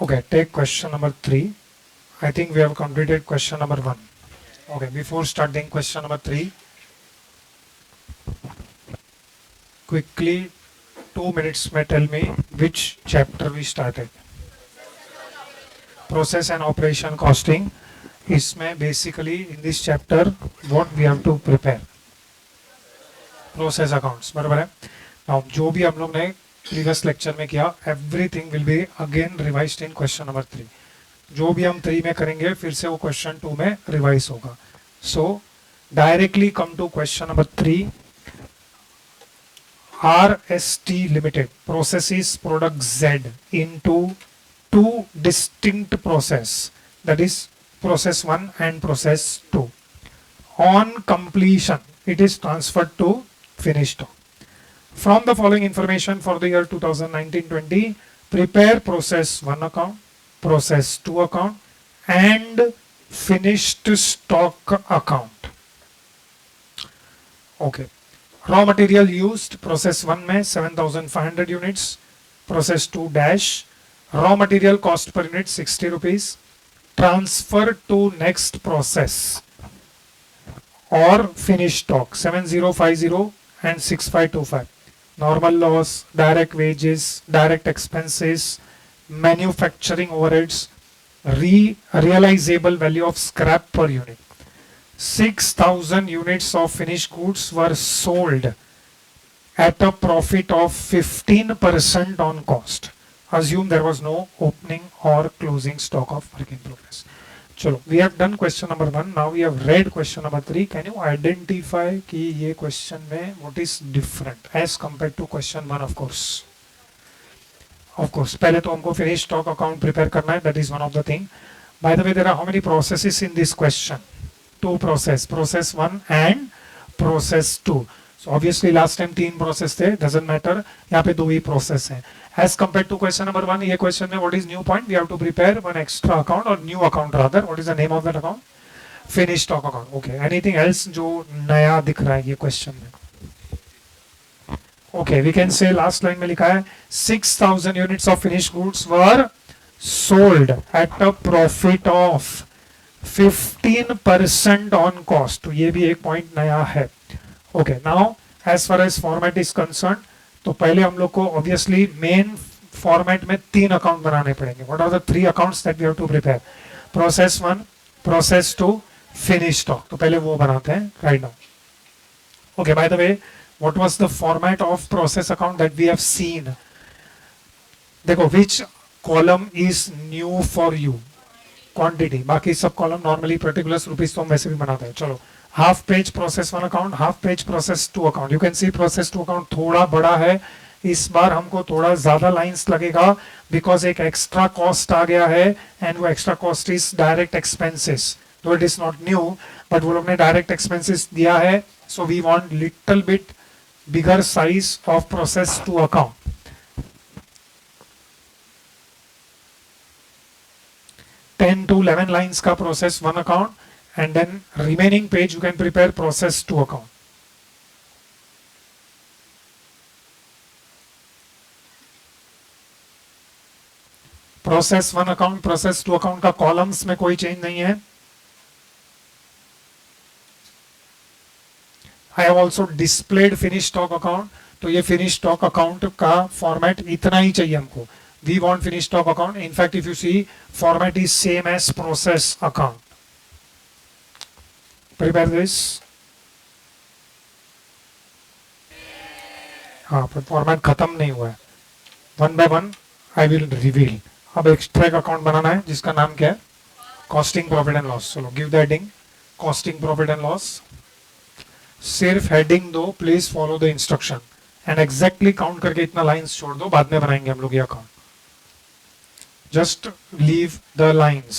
Okay, take question number 3. I think we have completed question number 1. Okay, before starting question number 3, quickly 2 minutes may tell me which chapter we started. Process and operation costing. इसमें basically in this chapter what we have to prepare. Process accounts. बराबर है. Now जो भी हम लोग ने previous lecture में किया, everything will be again revised in question number 3. जो भी हम 3 में करेंगे फिर से वो क्वेश्चन 2 में रिवाइज होगा. So directly come to question number 3. RST Limited processes product Z into two distinct process, that is process 1 and process 2. On completion, it is transferred to finished stock. From the following information for the year 2019-20, prepare process 1 account, process 2 account and finished stock account. Okay. Raw material used, process 1 में 7500 units, process 2 dash, raw material cost per unit 60 rupees, transfer to next process or finished stock 7050 and 6525. Normal loss, direct wages, direct expenses, manufacturing overheads, realizable value of scrap per unit. 6,000 units of finished goods were sold at a profit of 15% on cost. Assume there was no opening or closing stock of work in progress. Chalo, we have done question number 1. Now we have read question number 3. Can you identify कि ये question में what is different as compared to question 1? Of course, पहले तो हमको finished stock account prepare करना है. That is one of the thing. By the way, there are how many processes in this question? 2 process 1 and process 2. So obviously last time 3 process थे, doesn't matter, यहाँ पे 2 ही process हैं. As compared to question number 1, ये question में what is new point? We have to prepare one extra account or new account rather. What is the name of that account? Finished stock account. Okay. Anything else जो नया दिख रहा है ये question में? Okay, we can say last line में लिखा है 6,000 units of finished goods were sold at a profit of 15% on cost. तो ये भी एक पॉइंट नया है. Okay, now as far as format is concerned, तो पहले हम लोग को ऑब्वियसली मेन फॉर्मेट में 3 अकाउंट बनाने पड़ेंगे. What are the 3 accounts that we have to prepare? Process 1, process 2, finish stock. तो पहले वो बनाते हैं right now. Okay, by the way, what was the format of process account that we have seen? देखो, which column is new for you? Quantity. बाकी सब column normally particulars rupees तो हम वैसे भी बनाते हैं. चलो, half page process 1 account, half page process 2 account. You can see process 2 account थोड़ा बड़ा है. इस बार हमको थोड़ा ज्यादा लाइंस लगेगा बिकॉज एक एक्स्ट्रा कॉस्ट आ गया है एंड वो extra cost is direct expenses. तो it is not new but वो लोग ने डायरेक्ट एक्सपेंसेस दिया है. So we want little bit bigger size of process 2 account. 10 to 11 lines का process 1 account and then remaining page you can prepare process 2 account. Process 1 account, process 2 account का columns में कोई change नहीं है. I have also displayed finished stock account. तो ये finished stock account का format इतना ही चाहिए हमको. We want finished stock account. In fact, if you see, format is same as process account. Prepare this. हाँ, पर फॉर्मेट खत्म नहीं हुआ है. 1 by 1 I will reveal. अब एक्स्ट्रा अकाउंट बनाना है जिसका नाम क्या है? Costing profit and loss. चलो, give the heading costing profit and loss. सिर्फ हेडिंग दो, please follow the instruction and exactly count करके इतना लाइंस छोड़ दो. बाद में बनाएंगे हम लोग ये account. Just leave the lines.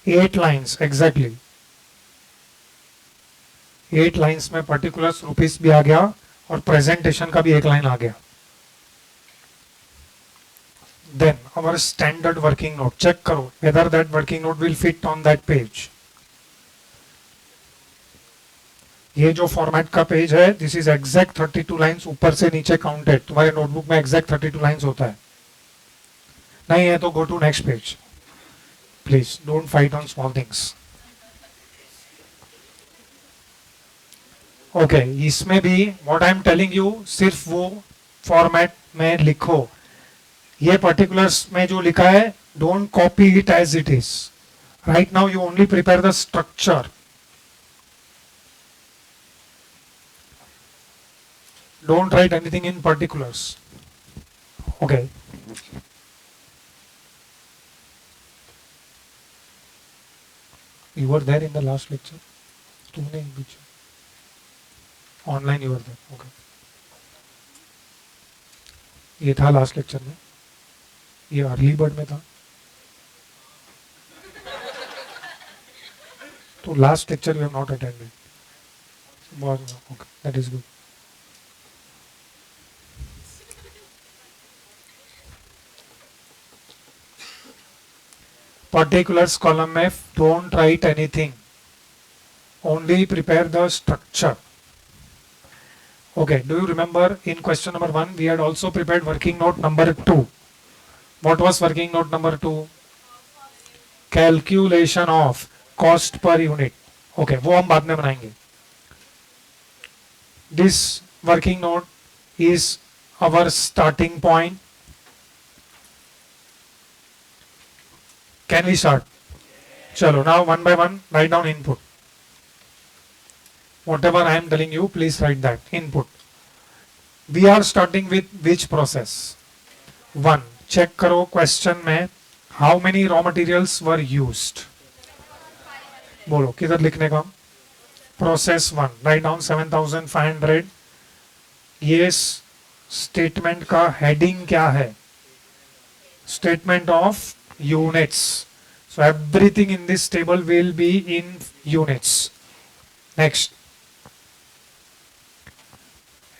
8 lines exactly. 8 lines में particulars रुपीस भी आ गया और presentation का भी एक लाइन आ गया. Then our standard working note. Check करो whether that working note will fit on that page. ये जो फॉर्मेट का पेज है, दिस इज एग्जैक्ट 32 लाइंस ऊपर से नीचे काउंटेड. तुम्हारे नोटबुक में एग्जैक्ट 32 लाइंस होता है. नहीं है तो go to next page please, don't fight on small things. Okay, इसमें भी what I am telling you सिर्फ वो फॉर्मेट में लिखो. ये पर्टिकुलर्स में जो लिखा है don't copy it as it is. Right now you only prepare the structure. Don't write anything in particulars. Okay. You were there in the last lecture? तुमने बीच online you were there. Okay. ये था last lecture में. ये early bird में था. तो last lecture you have not attended. Okay, that is good. Particulars column में don't write anything, only prepare the structure. Okay, do you remember in question number 1 we had also prepared working note number 2. What was working note number 2? Calculation of cost per unit. Okay, वो हम बाद में बनाएंगे. This working note is our starting point. Can we start? Chalo, now one by one write down input. Whatever I am telling you, please write that input. We are starting with which process? 1. Check करो question में how many raw materials were used. बोलो किधर लिखने का? Process 1. Write down 7500. ये statement का heading क्या है? Statement of units. So everything in this table will be in units. Next,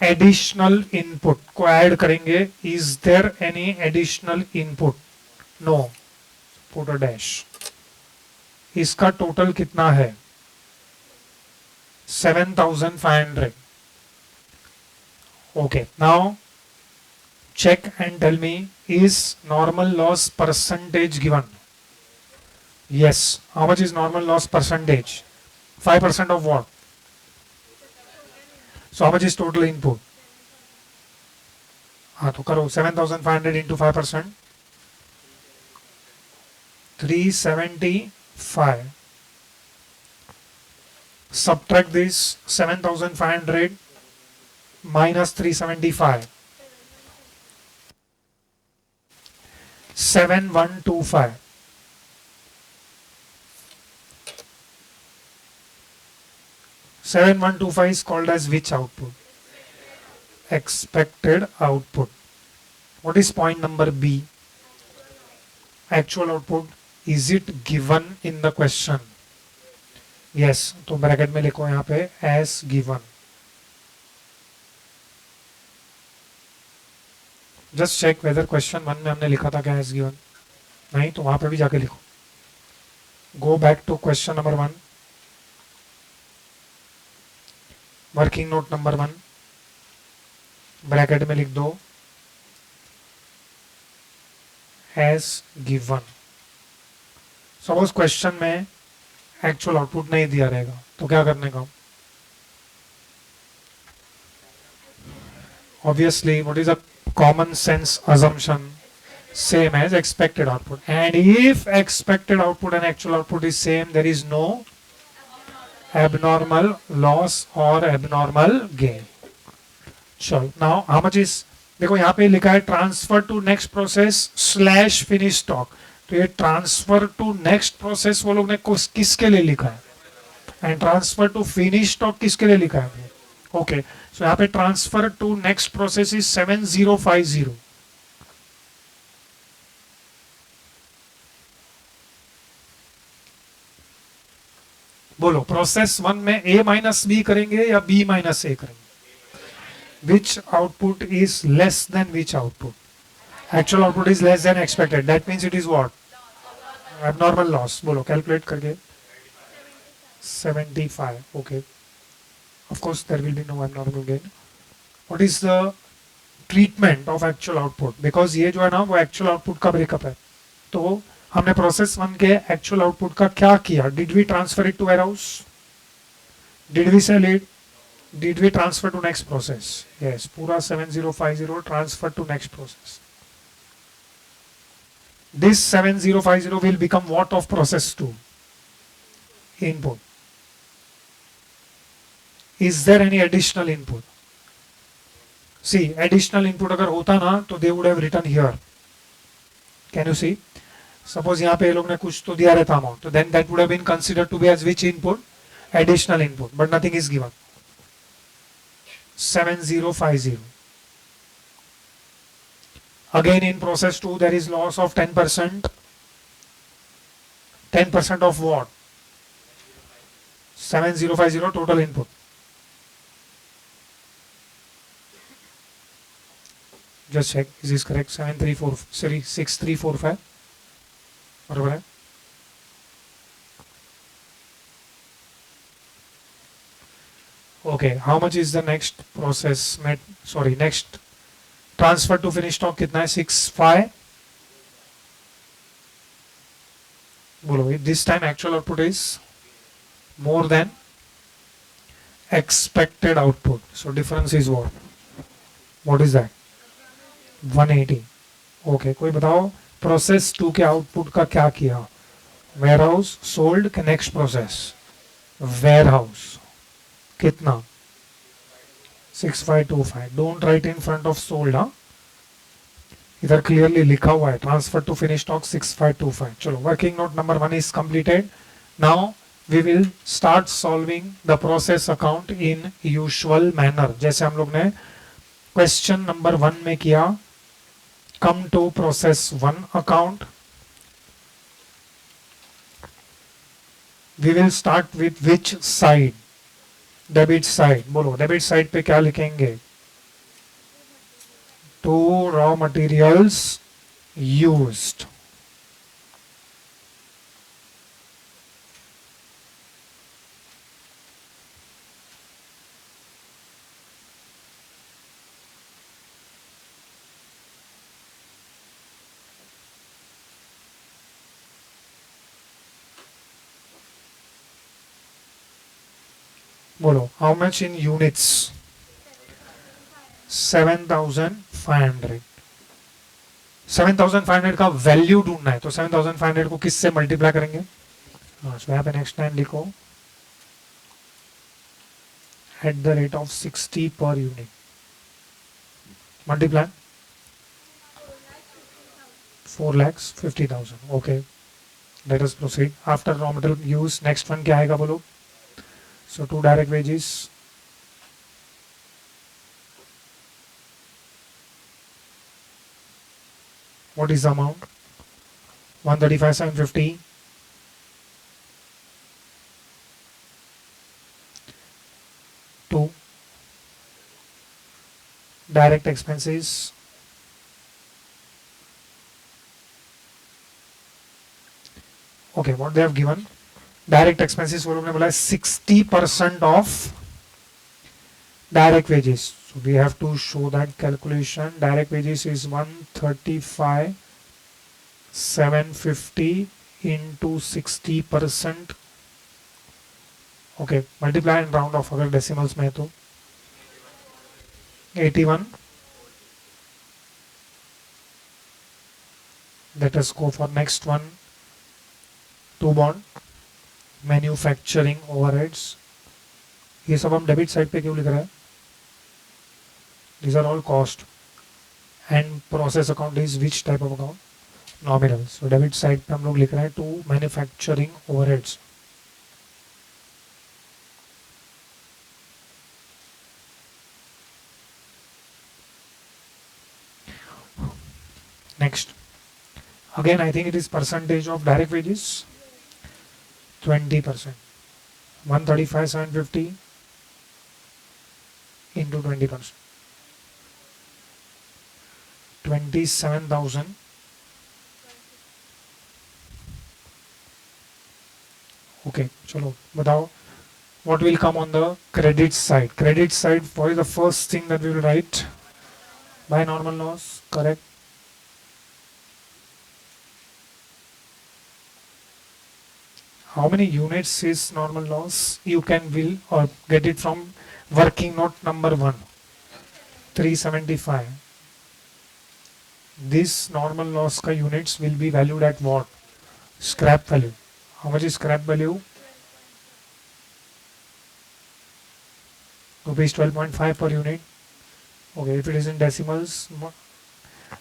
additional input को add करेंगे. Is there any additional input? No. Put a dash. इसका total कितना है? 7500. Okay, now check and tell me, is normal loss percentage given? Yes. How much is normal loss percentage? 5% of what? So how much is total input? हाँ तो करो 7500 into 5%. 375. Subtract this 7500 minus 375. 7125. is called as which output? Expected output. What is point number B? Actual output. Is it given in the question? Yes. तो bracket में लिखो यहाँ पे as given. Just check whether question 1 में हमने लिखा था क्या एज गिवन. नहीं तो वहां पे भी जाके लिखो. Go back to question number 1, working note number 1, bracket में लिख दो एज गिवन. सपोज क्वेश्चन में एक्चुअल आउटपुट नहीं दिया रहेगा तो क्या करने का? Obviously what is a common sense assumption? Same as expected output. And if expected output and actual output is same, there is no abnormal loss or abnormal gain. Sure. Now how much is, देखो यहाँ पे लिखा है transfer to next process slash finish stock. तो ये transfer to next process वो लोग ने किसके लिए लिखा है, and transfer to finish stock किसके लिए लिखा है? ओके, सो यहाँ पे transfer to next process is 7050. बोलो प्रोसेस 1 में A माइनस बी करेंगे या B माइनस ए करेंगे? Which output is less than which output? Actual output is less than expected. That means it is what? Abnormal loss. बोलो calculate करके. 75. Okay. Of course, there will be no abnormal gain. What is the treatment of actual output, because ये जो है ना वो actual output का breakup है. तो हमने प्रोसेस वन के एक्चुअल आउटपुट का क्या किया? Did we transfer it to warehouse? Did we sell it? Did we transfer to next process? Yes, पूरा 7050 transfer to next process. This 7050 will become what of process 2? Input. Is there any additional input? See, additional input अगर होता ना तो they would have written here. Can you see? Suppose यहाँ पे ये लोग ने कुछ तो दिया रहता amount, तो then that would have been considered to be as which input? Additional input, but nothing is given. 7050. Again in process 2 there is loss of 10%. 10% of what? 7050 total input. Just check, is this correct? 6345 बराबर है. Okay, how much is the next process next transfer to finish stock कितना है? 65. बोलो, this time actual output is more than expected output, so difference is what? What is that? 180. Okay, कोई बताओ process 2 के output का क्या किया? Ware house sold के नेक्स्ट प्रोसेस वेयर हाउस कितना? 6525. Don't write in front of sold. हाँ, इधर क्लियरली लिखा हुआ है ट्रांसफर टू फिनिश स्टॉक 6525. चलो, working note number 1 is completed. Now we will start solving the process account in usual manner, जैसे हम लोग ने क्वेश्चन नंबर 1 में किया. come to process 1 account. we will start with which side? debit side. बोलो, debit side पे क्या लिखेंगे? to raw materials used. बोलो, how much in units? 7500. 7500 का वैल्यू ढूंढना है, तो 7500 को किससे मल्टीप्लाई करेंगे? हाँ, तो यहाँ पे नेक्स्ट लाइन लिखो, at the rate of 60 per unit. Multiply 4,50,000. Okay, let us proceed. After raw material use, next one क्या आएगा बोलो? So two direct wages. What is the amount? 135,750. Two direct expenses. Okay, what they have given? Direct expenses वो लोग ने बोला 60% of direct wages. So we have to show that calculation. Direct wages is 135,750 into 60%. Okay, multiply and round off अगर decimals में है तो 81. Let us go for next one. To bond manufacturing overheads. ये सब हम डेबिट साइड पे क्यों लिख रहे हैं? These are all cost. And process account is which type of account? Nominal. So debit side पे हम लोग लिख रहे हैं to manufacturing overheads. Next, again I think it is percentage of direct wages. 20%. 135,750 into 20%. 27,000. Okay, chalo, बताओ. What will come on the credit side? Credit side, what is the first thing that we will write? by normal loss, correct? How many units is normal loss? You can will or get it from working note number 1, 375. This normal loss ka units will be valued at what? Scrap value. How much is scrap value? Rupees 12.5 per unit. Okay, if it is in decimals,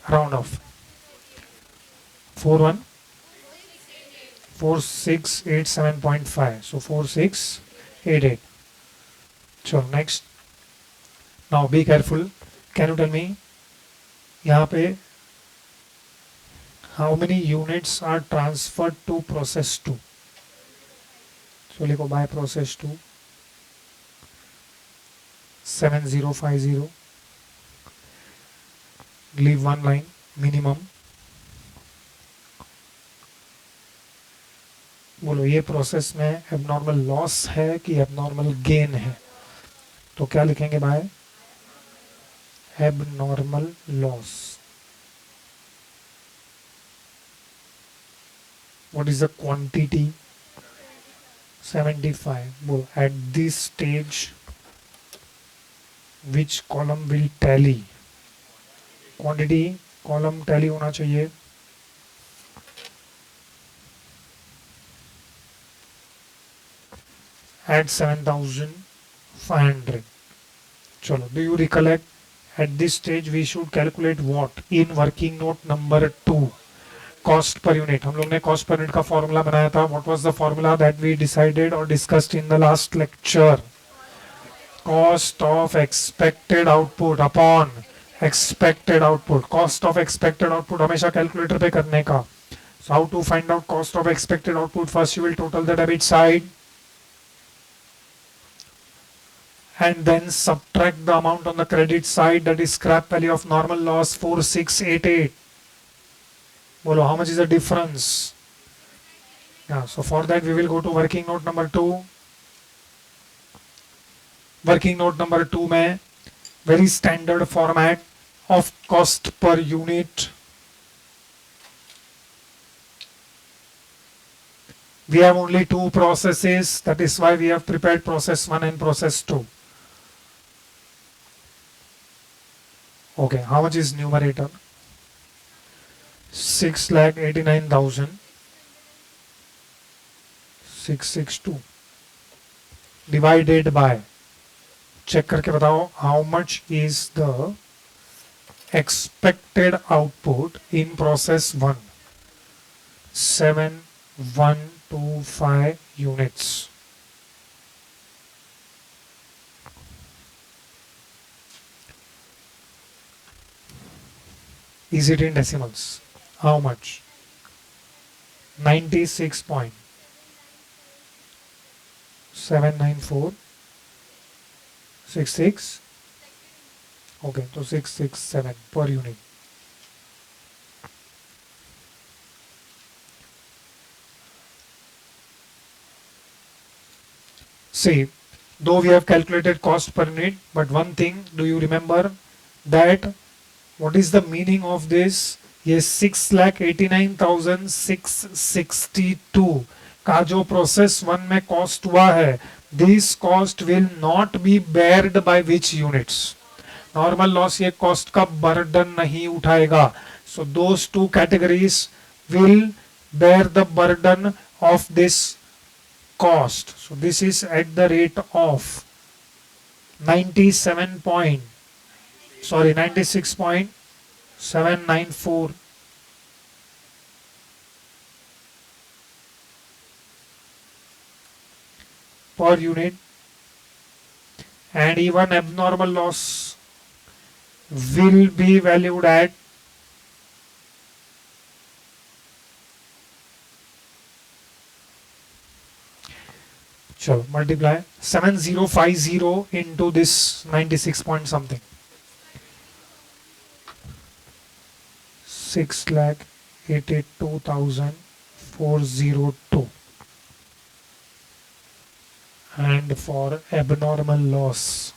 round off. 41 4687.5. So 4688. So next. Now be careful. Can you tell me यहाँ पे how many units are transferred to process 2? So लिखो by process 2 7050. Leave one line minimum. बोलो ये process में abnormal loss है कि abnormal gain है? तो क्या लिखेंगे भाई? abnormal loss. What is the quantity? 75. Well, at this stage, which column will tally? Quantity column tally होना चाहिए. At 7500. चलो, do you recollect? At this stage we should calculate what in working note number 2, cost per unit. हम लोग ने cost per unit का formula बनाया था. What was the formula that we decided or discussed in the last lecture? Cost of expected output upon expected output. Cost of expected output हमेशा calculator पे करने का. So how to find out cost of expected output? First you will total the debit side and then subtract the amount on the credit side, that is scrap value of normal loss 4688. Bolo, how much is the difference? Yeah, so for that we will go to working note number 2. Working note number 2 में very standard format of cost per unit. We have only 2 processes, that is why we have prepared process 1 and process 2. Okay, how much is numerator? 6,89,662 divided by, check करके बताओ, how much is the expected output in process 1? 7125 units. Is it in decimals? How much? 96.79466. Okay, so 667 per unit. See, though we have calculated cost per unit, but one thing, do you remember that what is the meaning of this? ये 6,89,662 का जो process 1 में cost हुआ है, this cost will not be beared by which units? Normal loss ये cost का burden नहीं उठाएगा. So those two categories will bear the burden of this cost. So this is at the rate of 96.794 per unit, and even abnormal loss will be valued at multiply 7050 into this 96 point something, 6,82,402. And for abnormal loss,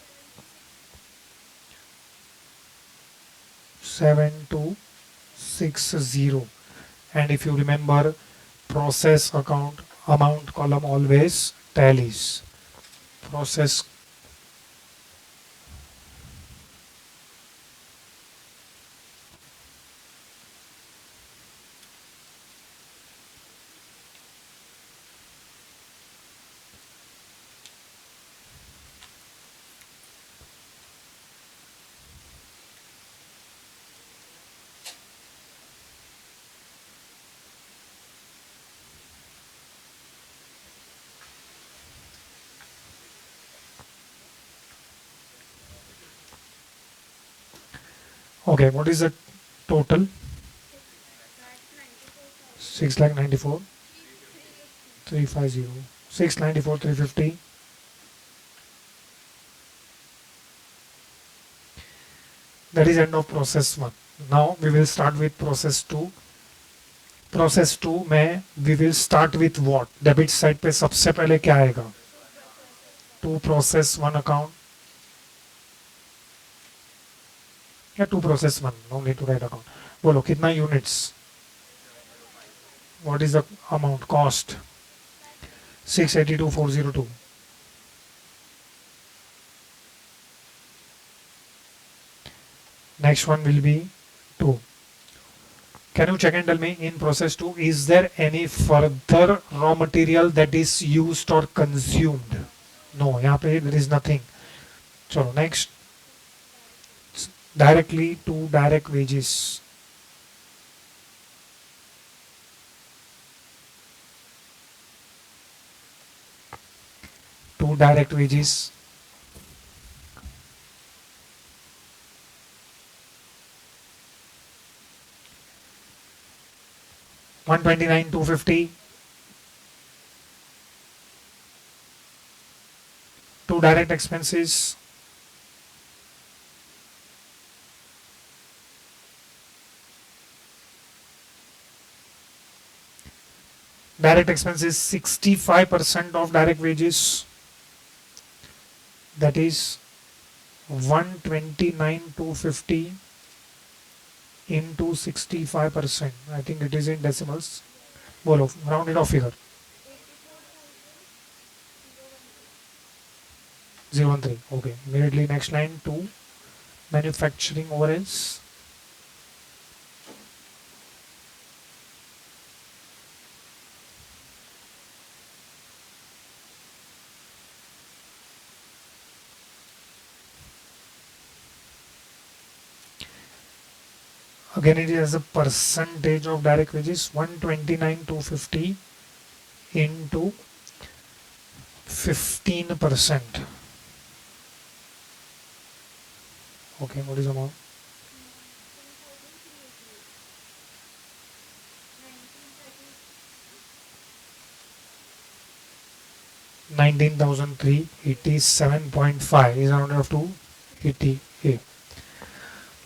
7260. And if you remember, process account amount column always tallies. Process. Okay, what is the total? 6,94,350. 694,350. That is end of process 1. Now we will start with process 2. Process 2 में we will start with what? Debit side पे सबसे पहले क्या आएगा? To process 1 account या to process 1, no need to write account. बोलो कितना units? What is the amount? Cost 682,402. Next one will be 2. Can you check and tell me in process 2, is there any further raw material that is used or consumed? No, यहाँ पे there is nothing. चलो next, directly to direct wages. To direct wages. $129,250. To direct expenses. Direct expenses 65% of direct wages. That is 129,250 into 65%. I think it is in decimals. बोलो rounded off figure. 013. Okay. Immediately next line to manufacturing overheads. Again it is a percentage of direct wages. 129,250 into 15%. Okay, what is the amount? 19,387.5 is rounded off to 88.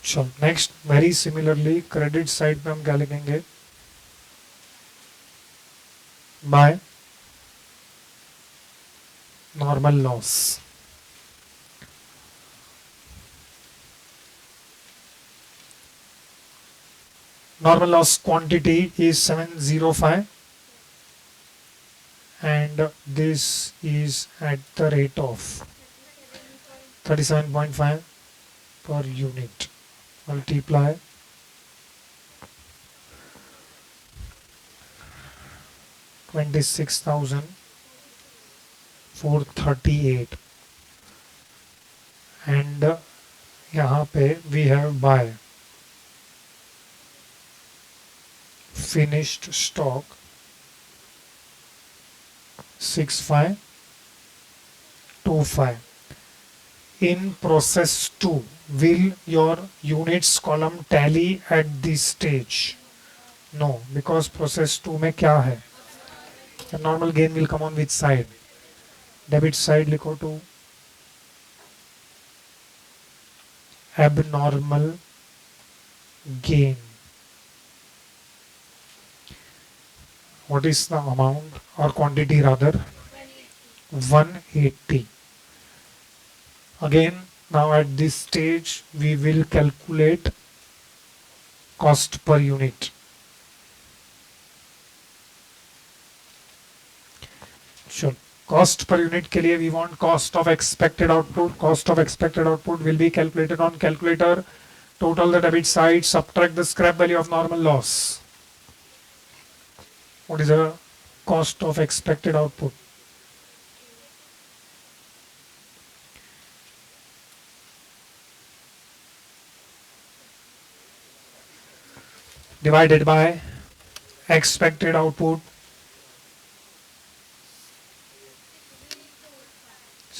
चलो next, very similarly credit side पे हम क्या लिखेंगे? Bye normal loss. Normal loss quantity is 705 and this is at the rate of 37.5 per unit. Multiply 26,438 and यहाँ पे we have buy finished stock 6525. In process 2, will your units column tally at this stage? No, because process 2 में क्या है? The normal gain will come on which side? Debit side लिखो to abnormal gain. What is the amount or quantity rather? 180. Again, now at this stage we will calculate cost per unit. चलो, cost per unit के लिए we want cost of expected output. Cost of expected output will be calculated on calculator. Total the debit side, subtract the scrap value of normal loss. What is the cost of expected output? Divided by expected output,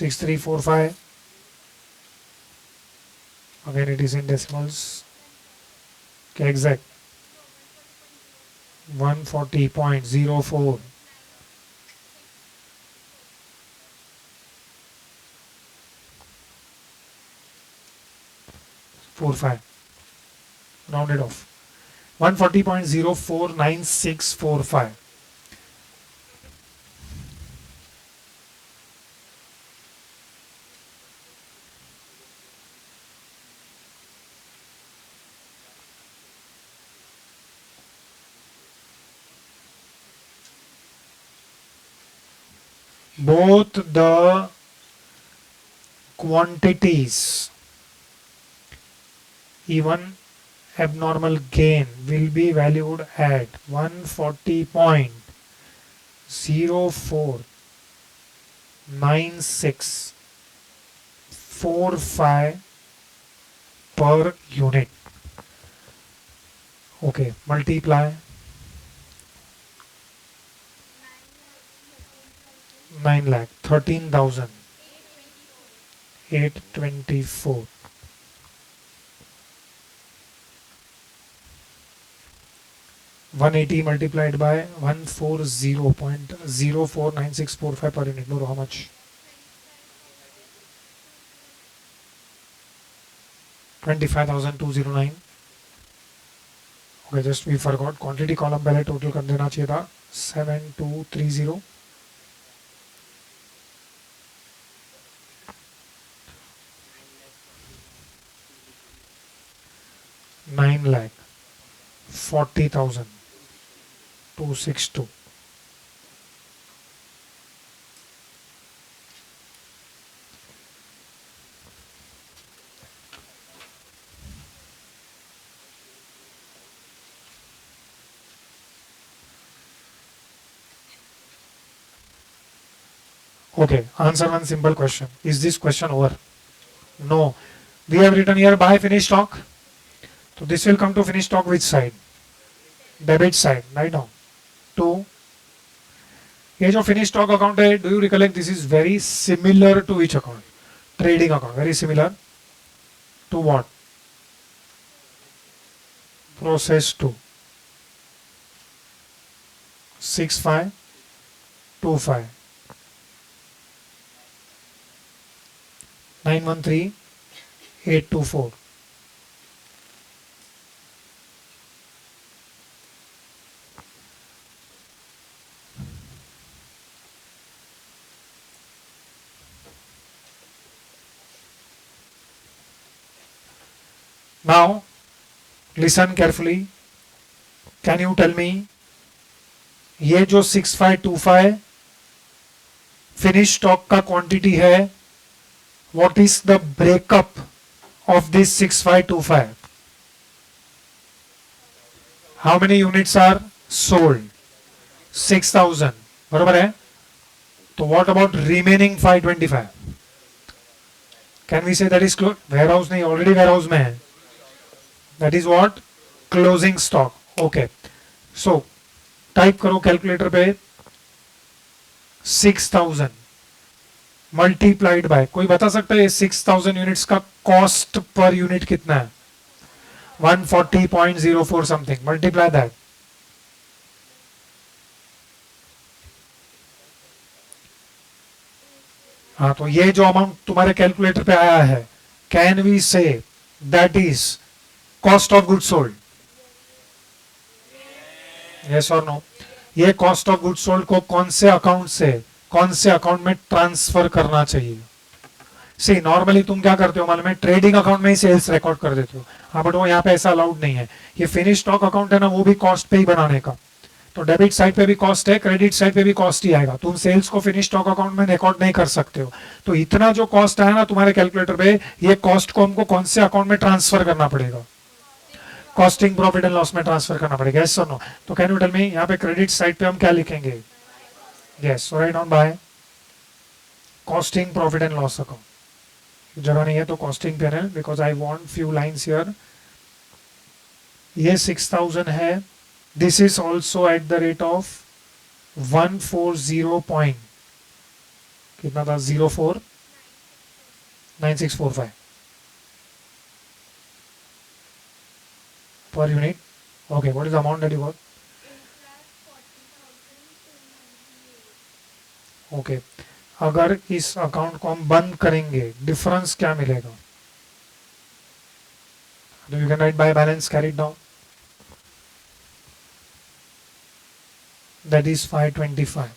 6345. Again it is in decimals. Okay, exact 140.04. Rounded off 140.049645. Both the quantities, even abnormal gain, will be valued at 140.049645 per unit. Okay, multiply 9,13,824. 180 multiplied by 140.049645 per unit. No, how much? 25,209. Okay, just we forgot quantity column पहले total कर देना चाहिए था 7230. 9,40,262. Okay, answer one simple question. Is this question over? No. We have written here buy finished stock. So this will come to finished stock which side? Debit side. Write down. 2. ये जो finished stock account है, do you recollect this is very similar to which account? Trading account. Very similar to what? Process 2. 6525. 913824. Now listen carefully. Can you tell me ये जो 6525 finish stock का quantity है, what is the breakup of this 6525? How many units are sold? 6,000. बराबर है? तो what about remaining 525? Can we say that is warehouse नहीं, already warehouse में है. That is what? Closing stock. Okay. So type करो calculator पे 6,000 multiplied by, कोई बता सकता है 6,000 यूनिट्स का कॉस्ट पर यूनिट कितना है? 140.04 समथिंग. Multiply that. हाँ, तो ये जो अमाउंट तुम्हारे कैलकुलेटर पे आया है, can we say that is cost of goods sold? Yes और नो? ये कॉस्ट ऑफ गुड्स सोल्ड को कौन से अकाउंट में ट्रांसफर करना चाहिए? सी नॉर्मली तुम क्या करते हो मालूम है, ट्रेडिंग अकाउंट में ही सेल्स रिकॉर्ड कर देते हो। हाँ बट वो यहाँ पे ऐसा अलाउड नहीं है। ये फिनिश स्टॉक अकाउंट है ना, वो भी कॉस्ट पे ही बनाने का। तो डेबिट साइड पे भी कॉस्ट है, क्रेडिट साइड पे भी कॉस्ट ही आएगा। तुम सेल्स को फिनिश स्टॉक अकाउंट में रिकॉर्ड नहीं कर सकते हो। तो इतना जो कॉस्ट आया ना तुम्हारे कैलकुलेटर पे, ये कॉस्ट को हमको कौन से अकाउंट में ट्रांसफर करना पड़ेगा? कॉस्टिंग प्रॉफिट एंड लॉस में ट्रांसफर करना पड़ेगा। यस और नो? तो कैन यू टेल मी यहाँ पे क्रेडिट साइड पे हम क्या लिखेंगे? Yes, so write down by costing profit and loss account. जगह नहीं है तो costing panel, because I want few lines here. ये 6000 है, this is also at the rate of 140 point, कितना था? 049645 per unit. Okay, what is the amount that you got? Okay, अगर इस अकाउंट को हम बंद करेंगे डिफरेंस क्या मिलेगा? You can write by balance carried down, that is 525.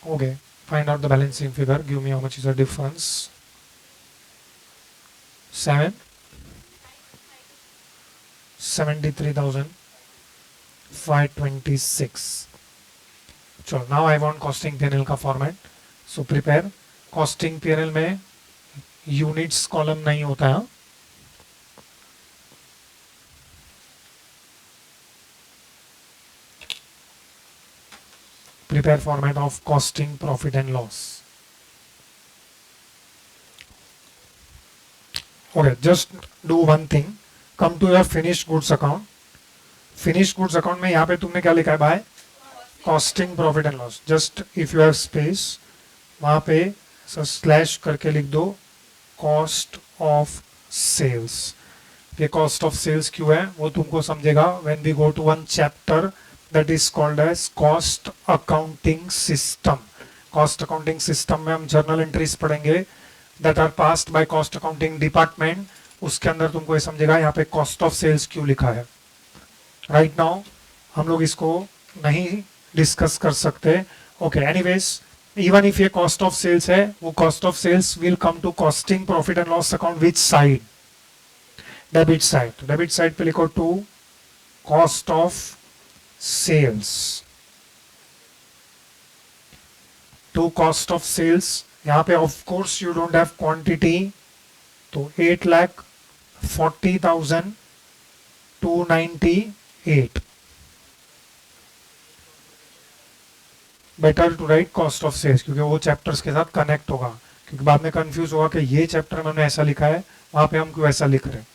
Okay, find out the balancing figure. Give me how much is the difference. 73,526. चलो, now I want costing P&L का format. So prepare. Costing P&L में units column नहीं होता है. Prepare format of costing profit and loss. Okay, just do one thing. Come to your finished goods account. Finished goods account में यहाँ पे तुमने क्या लिखा है भाई? Costing profit and loss. Just if you have space, वहाँ पे स्लैश करके लिख दो cost of sales. ये cost of sales क्यों है वो तुमको समझेगा when we go to one chapter that is called as cost accounting system. Cost accounting system में हम journal entries पढ़ेंगे that are passed by cost accounting department. उसके अंदर तुमको ये समझेगा यहाँ पे cost of sales क्यों लिखा है. Right now हम लोग इसको नहीं डिस्कस कर सकते. Okay, anyways, even if ये cost of sales है, वो cost of sales will come to costing profit and loss account which side? Debit side. Debit side पे लिखो to cost of sales. To cost of sales. यहाँ पे of course you don't have quantity, तो 8,40,298. Better to write cost of sales क्योंकि वो chapters के साथ connect होगा, क्योंकि बाद में कंफ्यूज होगा कि ये चैप्टर में हमने ऐसा लिखा है, वहां पे हम क्यों ऐसा लिख रहे हैं.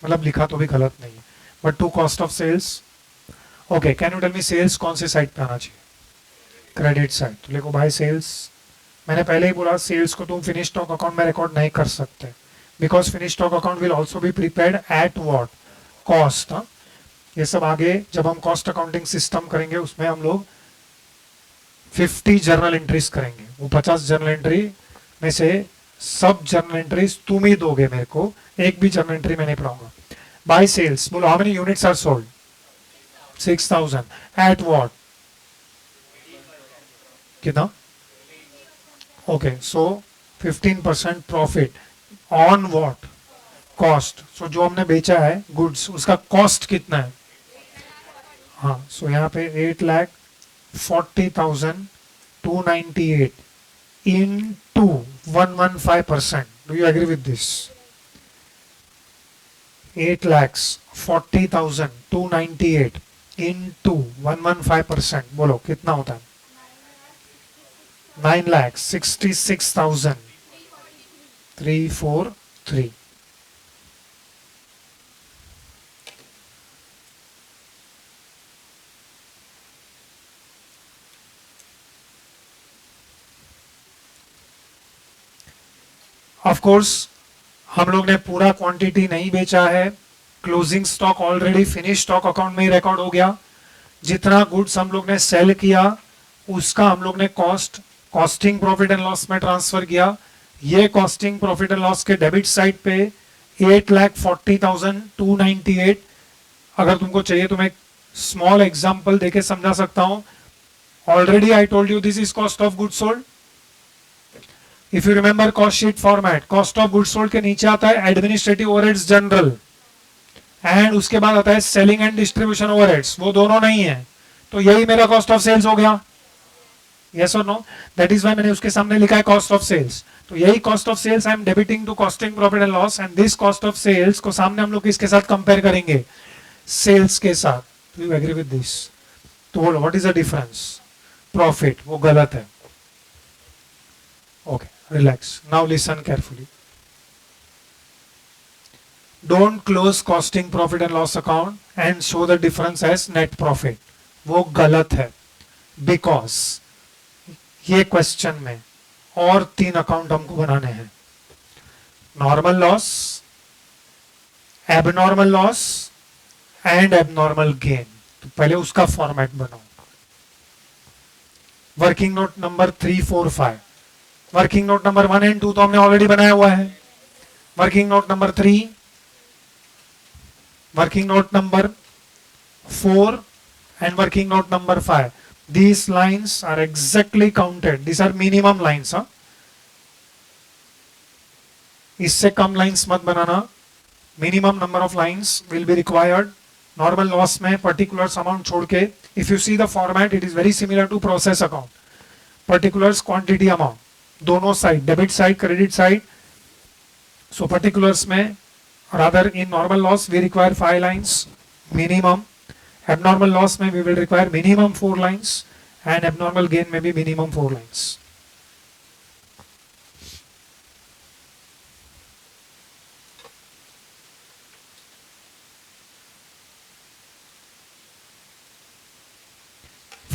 मतलब लिखा तो भी गलत नहीं है, but to cost of sales. Okay, can you tell me sales कौन से साइड पे आना चाहिए? Credit side. तो लिखो भाई सेल्स. मैंने पहले ही बोला सेल्स को तुम फिनिश स्टॉक अकाउंट में रिकॉर्ड नहीं कर सकते, because finish stock account will also be prepared eight what cost. ये सब आगे जब हम कॉस्ट अकाउंटिंग सिस्टम करेंगे उसमें हम लोग 50 जर्नल एंट्रीज करेंगे. वो 50 जर्नल एंट्री में से सब जर्नल एंट्रीज तुम ही दोगे मेरे को, एक भी जर्नल एंट्री मैं नहीं पढ़ाऊंगा. बाय सेल्स बोलो how many units are sold? 6000. At what? कितना? Okay, so 15% profit on what? Cost. सो जो हमने बेचा है गुड्स उसका कॉस्ट कितना है? हाँ, सो यहाँ पे 8,40,298 into 115%. Do you agree with this? 8,40,298 into 115%. बोलो कितना होता है? 9,66,343. ऑफ कोर्स हम लोग ने पूरा क्वांटिटी नहीं बेचा है, closing stock already finish stock account में ही रिकॉर्ड हो गया, जितना गुड्स हम लोग ने सेल किया उसका हम लोग ने कॉस्टिंग प्रॉफिट एंड लॉस में ट्रांसफर किया। ये कॉस्टिंग प्रॉफिट एंड लॉस के डेबिट साइड पे 8,40,298। अगर तुमको चाहिए तो मैं स्मॉल एग्जांपल देके समझा सकता हूं। Already I told you this is cost of goods sold. If you remember cost sheet format, cost of goods sold के नीचे आता है एडमिनिस्ट्रेटिव ओवरहेड्स जनरल, एंड उसके बाद आता है सेलिंग एंड डिस्ट्रीब्यूशन ओवरहेड्स, वो दोनों नहीं है, तो यही मेरा कॉस्ट ऑफ सेल्स हो गया। यस और नो? दैट इज व्हाई मैंने उसके सामने लिखा है कॉस्ट ऑफ सेल्स। तो यही cost of sales I am debiting to costing profit and loss, and this cost of sales को सामने हम लोग किसके साथ कंपेयर करेंगे? सेल्स के साथ। You agree with this? तो बोलो what is the difference? Profit, वो गलत है। Okay, relax, now listen carefully. Don't close costing profit and loss account and show the difference as net profit. वो गलत है, because ये क्वेश्चन में और 3 अकाउंट हमको बनाने हैं, normal loss, abnormal loss and abnormal gain. तो पहले उसका फॉर्मेट बनाओ। Working note number 3, 4, 5। Working note number 1 and 2 तो हमने ऑलरेडी बनाया हुआ है। Working note number 3, working note number 4 and working note number 5, these lines are exactly counted. These are minimum lines. इससे कम लाइंस मत बनाना। Minimum number of lines will be required. Normal loss में पर्टिकुलर्स अमाउंट छोड़ के, if you see the format it is very similar to process account. Particulars, quantity, amount, दोनों side, debit side, credit side. So particulars में, rather in normal loss we require 5 lines minimum, abnormal loss में we will require minimum 4 lines, and abnormal gain में भी minimum 4 lines.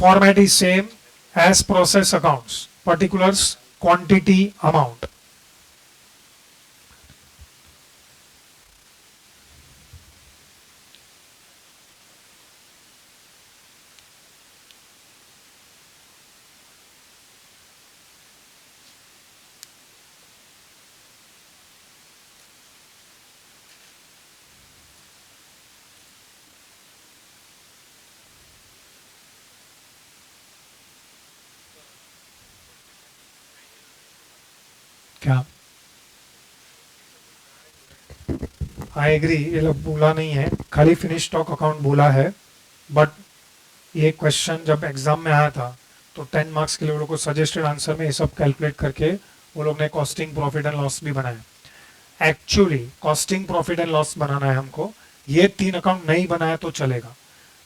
Format is same as process accounts, particulars, quantity, amount. क्या? I agree, ये लोग बोला नहीं है, खाली फिनिश स्टॉक अकाउंट बोला है, बट ये क्वेश्चन जब एग्जाम में आया था तो 10 मार्क्स के लिए वो लोग को सजेस्टेड आंसर में ये सब कैलकुलेट करके वो लोग ने कॉस्टिंग प्रॉफिट एंड लॉस भी बनाया। Actually costing profit and loss बनाना है हमको, ये 3 अकाउंट नहीं बनाया तो चलेगा,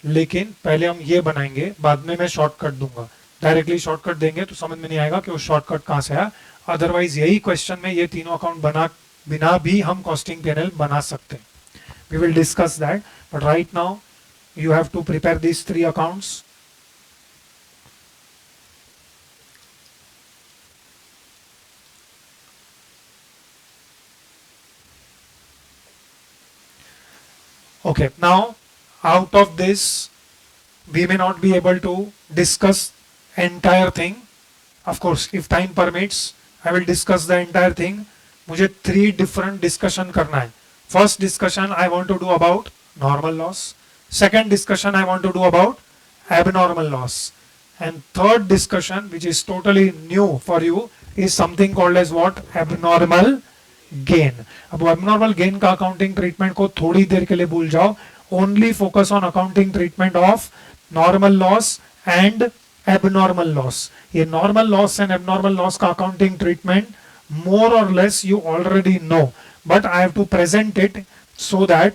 लेकिन पहले हम ये बनाएंगे, बाद में मैं शॉर्टकट दूंगा। डायरेक्टली शॉर्टकट देंगे तो समझ में नहीं आएगा कि वो शॉर्टकट कहाँ से आया। अदरवाइज यही क्वेश्चन में ये तीनों अकाउंट बना बिना भी हम कॉस्टिंग पीएनएल बना सकते हैं। We will discuss that, but right now you have to prepare these 3 accounts. Okay, now out of this we may not be able to discuss entire thing. Of course, if time permits I will discuss the entire thing. मुझे 3 different discussion करना है. First discussion I want to do about normal loss. Second discussion I want to do about abnormal loss, and third discussion, which is totally new for you, is something called as what? Abnormal gain. अब abnormal gain का accounting treatment को थोड़ी देर के लिए भूल जाओ. Only focus on accounting treatment of normal loss and abnormal loss. ये normal loss and abnormal loss का accounting treatment more or less you already know, but I have to present it so that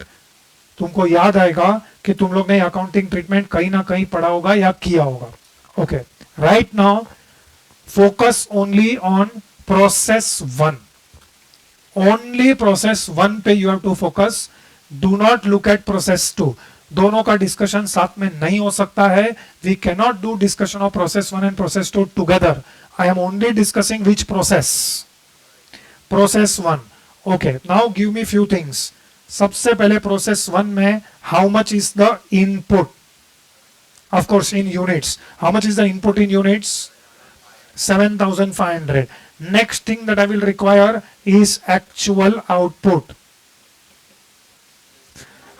तुमको याद आएगा कि तुम लोग ने accounting treatment कहीं ना कहीं पढ़ा होगा या किया होगा. Okay, right now focus only on process 1. Only process 1 पे you have to focus. Do not look at process 2. दोनों का डिस्कशन साथ में नहीं हो सकता है. We can not do discussion of process 1 and process 2 together. I am only discussing which process? Process 1. Okay, now give me few things. सबसे पहले प्रोसेस 1 में how much is the input, of course in units, how much is the input in units 7500. Next thing that I will require is actual output.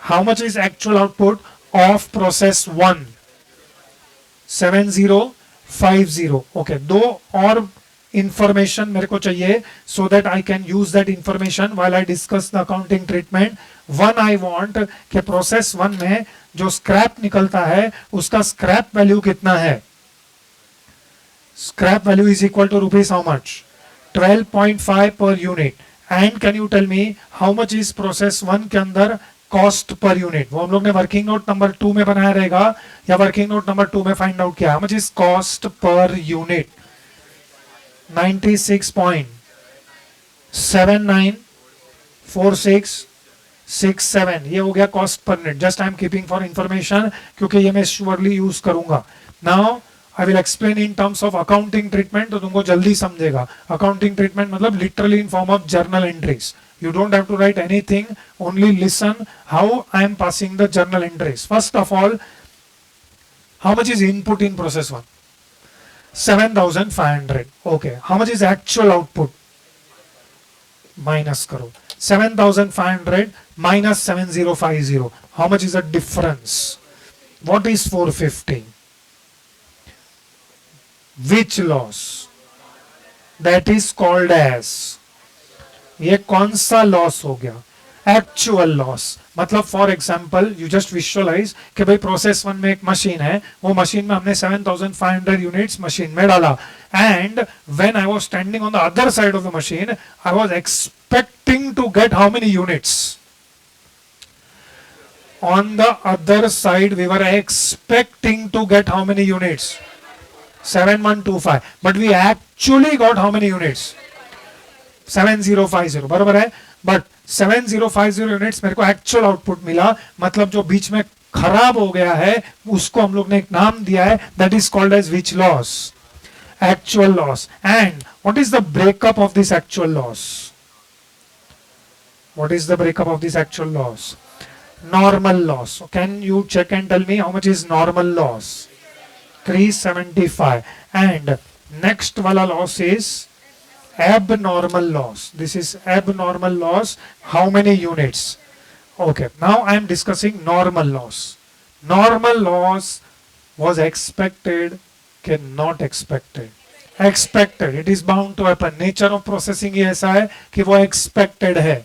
How much is actual output of process 1? 7050. Okay, दो और information मेरे को चाहिए so that I can use that information while I discuss the accounting treatment. One, I want कि process 1 में जो scrap निकलता है उसका scrap value कितना है. Scrap value is equal to rupees how much? 12.5 per unit. And can you tell me how much is process 1 के अंदर कॉस्ट पर यूनिट? वो हम लोग ने वर्किंग नोट नंबर 2 में बनाया रहेगा या वर्किंग नोट नंबर 2 में फाइंड आउट किया? How much is cost per unit? 96.794667. ये हो गया cost per unit. Just I am keeping for information क्योंकि ये मैं श्योरली यूज करूंगा. Now I will explain in terms of accounting treatment, तो तुमको जल्दी समझेगा. अकाउंटिंग ट्रीटमेंट मतलब literally in form of journal entries. You don't have to write anything, only listen how I am passing the journal entries. First of all, how much is input in process 1? 7500. Okay. How much is actual output? Minus karo. 7500 minus 7050. How much is the difference? What is 450? Which loss? That is called as, ये कौन सा loss हो गया? Actual loss. मतलब for example you just visualise कि भाई process 1 में एक मशीन है, वो मशीन में हमने 7500 यूनिट्स मशीन में डाला, and when I was standing on the other side of the machine I was expecting to get how many units? On the other side we were expecting to get how many units? 7125. But we actually got how many units? 7050. बराबर है. But 7050 units मेरे को actual output मिला. मतलब जो बीच में खराब हो गया है उसको हम लोग ने एक नाम दिया है, that is called as which loss? Actual loss. And what is the breakup of this actual loss? What is the breakup of this actual loss? Normal loss. Can you check and tell me how much is normal loss? 375. And next वाला loss is abnormal loss. This is abnormal loss. How many units? Okay, now I am discussing normal loss. Normal loss was expected, cannot expected. Expected, it is bound to happen. Nature of processing ये ऐसा है कि वो expected है,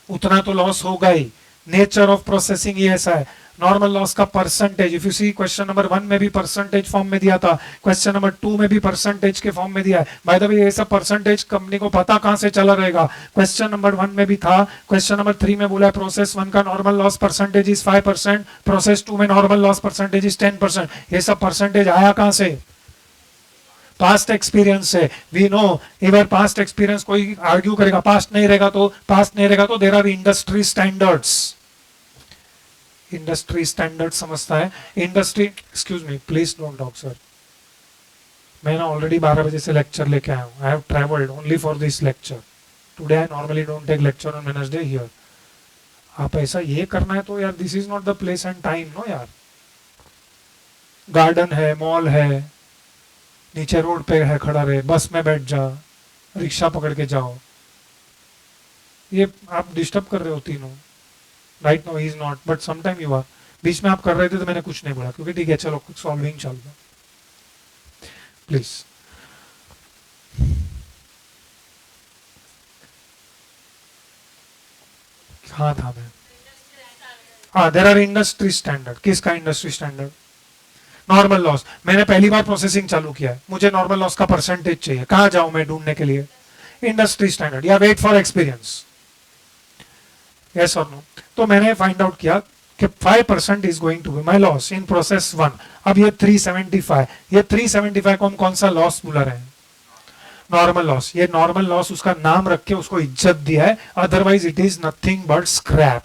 उतना तो loss होगा ही. Nature of processing ये ऐसा है. नॉर्मल लॉस का percentage, if you see question number 1 में भी परसेंटेज फॉर्म में दिया था, क्वेश्चन नंबर 2 में भी परसेंटेज के फॉर्म में दिया है. बाय द वे ये सब परसेंटेज कंपनी को पता कहां से चला रहेगा? क्वेश्चन नंबर 1 में भी था, क्वेश्चन नंबर 3 में बोला है प्रोसेस 1 का normal loss percentage is 5%, process 2 में नॉर्मल लॉस परसेंटेज इज 10%. ये सब परसेंटेज आया कहां से? पास्ट एक्सपीरियंस से. We know ever past experience. कोई आर्ग्यू करेगा पास्ट नहीं रहेगा तो there are industry standards. Industry standard समझता है industry. Excuse me please don't talk sir. मैं ना ऑलरेडी 12 बजे से लेक्चर लेके आया हूँ. I have travelled only for this lecture today. I normally don't take lecture on Wednesday here. आप ऐसा ये करना है तो यार this is not the place and time. No यार, गार्डन है, मॉल है, नीचे रोड पे है, खड़ा रहे, बस में बैठ जा, रिक्शा पकड़ के जाओ. ये आप डिस्टर्ब कर रहे हो तीनों. Right no he is not, but sometime you are. बीच में आप कर रहे थे तो मैंने कुछ नहीं बोला क्योंकि ठीक है चलो सॉल्विंग चल रहा. प्लीज. हाँ था मैं. हाँ, देयर आर इंडस्ट्री स्टैंडर्ड. किसका इंडस्ट्री स्टैंडर्ड? Normal loss. मैंने पहली बार प्रोसेसिंग चालू किया है, मुझे नॉर्मल लॉस का परसेंटेज चाहिए. कहां जाऊं मैं ढूंढने के लिए? इंडस्ट्री स्टैंडर्ड या वेट फॉर एक्सपीरियंस. यस और नो. तो मैंने फाइंड आउट किया कि 5% is going to be my loss in process 1. अब ये 375, ये 375 को हम कौन सा लॉस बुला रहे हैं? Normal loss. ये नॉर्मल लॉस उसका नाम रख के उसको इज्जत दिया है, otherwise it is nothing but scrap.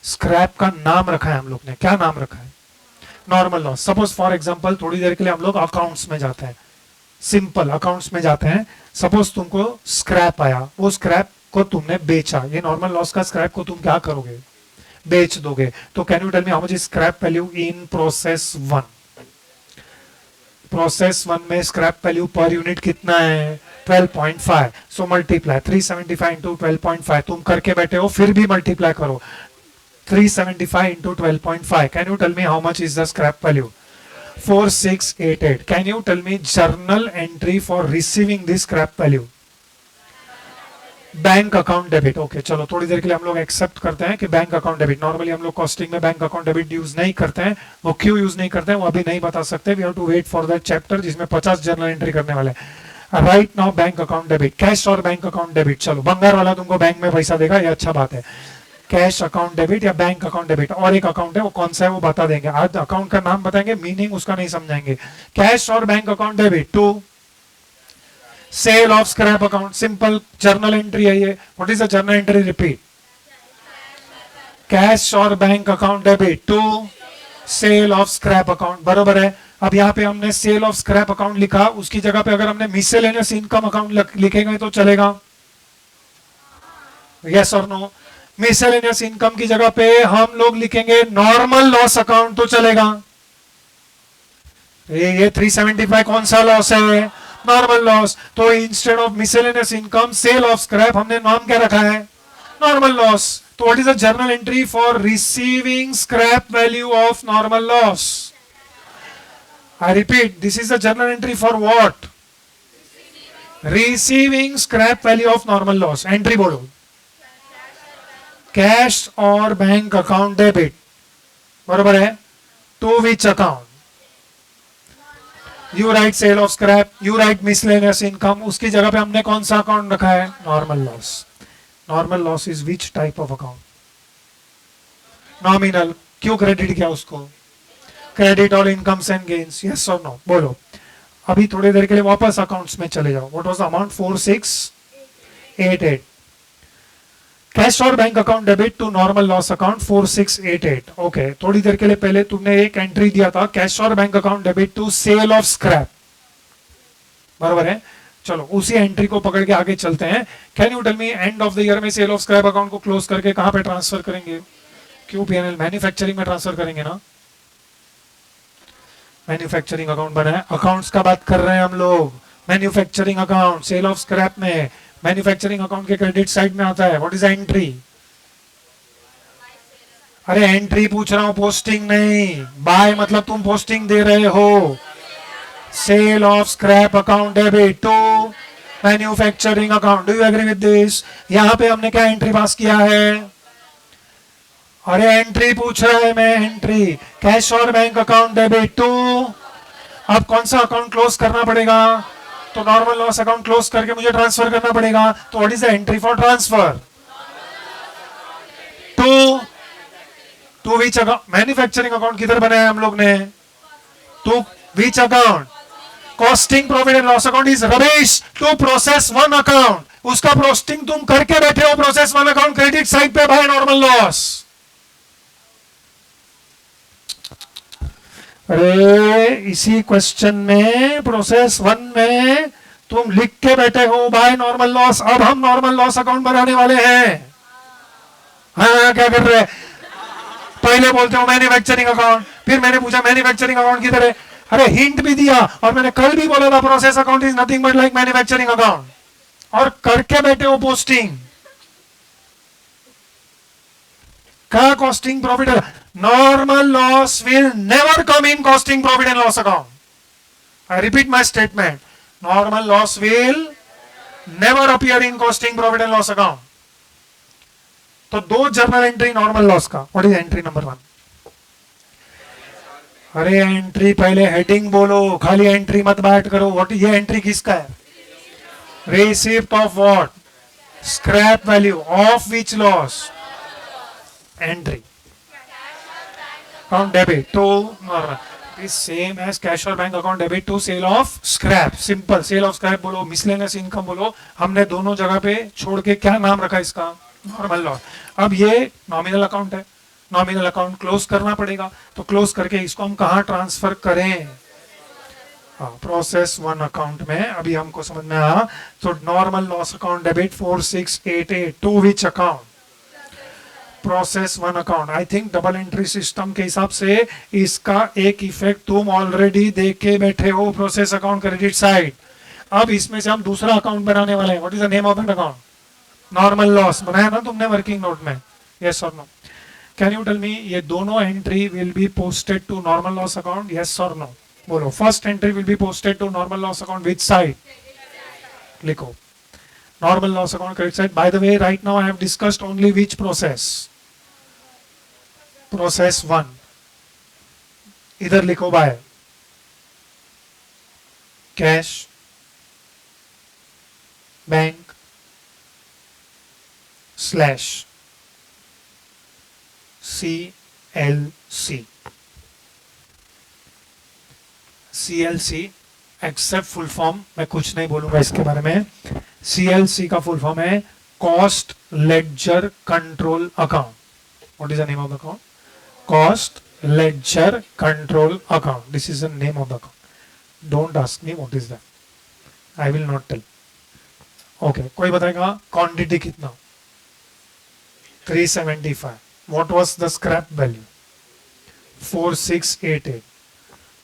Scrap का नाम रखा है हम लोग ने. क्या नाम रखा है? Normal loss. Suppose for example थोड़ी देर के लिए हम लोग अकाउंट्स में जाते हैं, सिंपल अकाउंट्स में जाते हैं. सपोज तुमको स्क्रैप आया, वो स्क्रैप को तुमने बेचा, ये नॉर्मल लॉस का स्क्रैप को तुम क्या करोगे, बेच दोगे। तो can you tell me how much is scrap value in process 1? Process 1 में स्क्रैप वैल्यू पर यूनिट कितना है, 12.5। सो मल्टीप्लाई 375 इंटू 12.5, तुम करके बैठे हो फिर भी मल्टीप्लाई करो, 375 into 12.5। Can you tell me how much is the scrap value, 4688। Can you tell me journal entry for receiving this scrap value, bank account debit. Okay चलो थोड़ी देर के लिए हम लोग एक्सेप्ट करते हैं कि बैंक अकाउंट डेबिट, नॉर्मली हम लोग कॉस्टिंग में बैंक अकाउंट डेबिट यूज नहीं करते हैं। वो क्यों यूज नहीं करते हैं वो अभी नहीं बता सकते, we have to wait for that chapter जिसमें 50 जर्नल एंट्री करने वाले हैं। Right now bank account debit, cash और बैंक अकाउंट डेबिट। चलो बंगार वाला तुमको बैंक में पैसा देगा, ये अच्छा बात है। कैश अकाउंट डेबिट या बैंक अकाउंट डेबिट, और एक अकाउंट है वो कौन सा है वो बता देंगे, आज अकाउंट का नाम बताएंगे, मीनिंग उसका नहीं समझाएंगे। कैश और bank account debit to sale of scrap account, simple journal entry है ये। What is the journal entry, repeat, cash और bank account debit to sale of scrap account, बरोबर है। अब यहाँ पे हमने सेल ऑफ स्क्रैप अकाउंट लिखा, उसकी जगह पे अगर हमने मिसलेनियस इनकम अकाउंट लिखेंगे तो चलेगा, यस और नो? मिसलेनियस इनकम की जगह पे हम लोग लिखेंगे नॉर्मल लॉस अकाउंट तो चलेगा। ये 375 कौन सा लॉस है, नॉर्मल लॉस। तो instead of miscellaneous income sale of scrap हमने नाम क्या रखा है, नॉर्मल लॉस। तो what is the journal entry for receiving scrap value of normal loss? I repeat, this is the journal entry for what, receiving scrap value of normal loss. Entry बोलो, cash और bank account debit, बरोबर है। To which account, you write sale of scrap, you write miscellaneous income, उसकी जगह पे हमने कौन सा अकाउंट रखा है, normal loss. Normal loss is which type of account, nominal. क्यों क्रेडिट किया उसको, credit all incomes and gains, yes और नो, बोलो। अभी थोड़ी देर के लिए वापस अकाउंट्स में चले जाओ। What was the amount, 4688। Cash और bank account debit to normal loss account 4688। Okay थोड़ी देर के लिए पहले तुमने एक एंट्री दिया था, कैश और bank account debit to sale of scrap, बराबर है। चलो उसी एंट्री को पकड़ के आगे चलते हैं। Can you tell me end of the year में सेल ऑफ स्क्रैप अकाउंट को क्लोज करके कहां पे ट्रांसफर करेंगे, क्यों पीएनएल, मैन्युफैक्चरिंग में ट्रांसफर करेंगे ना। मैन्युफैक्चरिंग अकाउंट बनाए, अकाउंट्स का बात कर रहे हैं हम लोग, manufacturing account cell of scrap में, मैन्युफैक्चरिंग अकाउंट के क्रेडिट साइड में आता है। व्हाट इज एंट्री, अरे एंट्री पूछ रहा हूं, पोस्टिंग नहीं। बाय मतलब तुम पोस्टिंग दे रहे हो। Sale of scrap account debit to manufacturing account, do you agree with this? यहां पे हमने क्या एंट्री पास किया है, अरे एंट्री पूछ रहा है मैं, एंट्री कैश और बैंक अकाउंट डेबिट टू, अब कौन सा अकाउंट क्लोज करना पड़ेगा, तो नॉर्मल लॉस अकाउंट क्लोज करके मुझे ट्रांसफर करना पड़ेगा। तो what is the entry for transfer, to which account, manufacturing account किधर बनाया हम लोग ने, to which account, costing profit and loss account is rubbish to process 1 account, उसका पोस्टिंग तुम करके बैठे हो प्रोसेस 1 अकाउंट क्रेडिट साइड पे बाय नॉर्मल लॉस। अरे इसी क्वेश्चन में प्रोसेस 1 में तुम लिख के बैठे हो बाय नॉर्मल लॉस। अब हम नॉर्मल लॉस अकाउंट बनाने वाले हैं। हाँ क्या कर रहे हैं, पहले बोलते हो मैन्युफैक्चरिंग अकाउंट, फिर मैंने पूछा मैन्युफैक्चरिंग अकाउंट किधर है, अरे हिंट भी दिया, और मैंने कल भी बोला था process account is nothing but like manufacturing account, और करके बैठे हो पोस्टिंग का costing profit. Normal loss will never come in costing profit and loss account. I repeat my statement, normal loss will never appear in costing profit and loss account. तो दो journal entry normal loss का, what is entry number 1, अरे entry पहले heading बोलो, खाली entry मत बात करो। व्हाट ये एंट्री किसका है, receipt of what, scrap value of which loss, entry account debit to normal is same as cash और bank account debit to sale of scrap. Simple sale of scrap बोलो, miscellaneous income बोलो, हमने दोनों जगह पे छोड़ के क्या नाम रखा इसका, नॉर्मल लॉस। अब ये नॉमिनल अकाउंट है, नॉमिनल अकाउंट क्लोज करना पड़ेगा, तो क्लोज करके इसको हम कहां ट्रांसफर करें, हाँ, प्रोसेस वन अकाउंट में अभी हमको समझ में आया। तो normal loss account debit 4688 to which account? Process one account. I think double entry system के हिसाब से इसका एक इफेक्ट तुम ऑलरेडी देख के बैठे हो, प्रोसेस अकाउंट क्रेडिट साइड। अब इसमें से हम दूसरा अकाउंट बनाने वाले हैं। What is the name of that account? Normal loss. बनाया ना तुमने वर्किंग नोट में? यस और no? Can you tell me ये दोनों entry will be posted to normal loss account? Yes और नो? बोलो। First entry will be posted to normal loss account which side? लिखो normal loss account credit side. By the way right now I have discussed only which process? Process one. इधर लिखो by cash bank slash CLC। CLC except full form मैं कुछ नहीं बोलूंगा इसके बारे में। CLC का फुल फॉर्म है cost ledger control account. What is the name of the account? Cost ledger control account. This is the name of the account. Don't ask me what is that, I will not tell. Okay, कोई बताएगा quantity कितना? 375। What was the scrap value? 4688।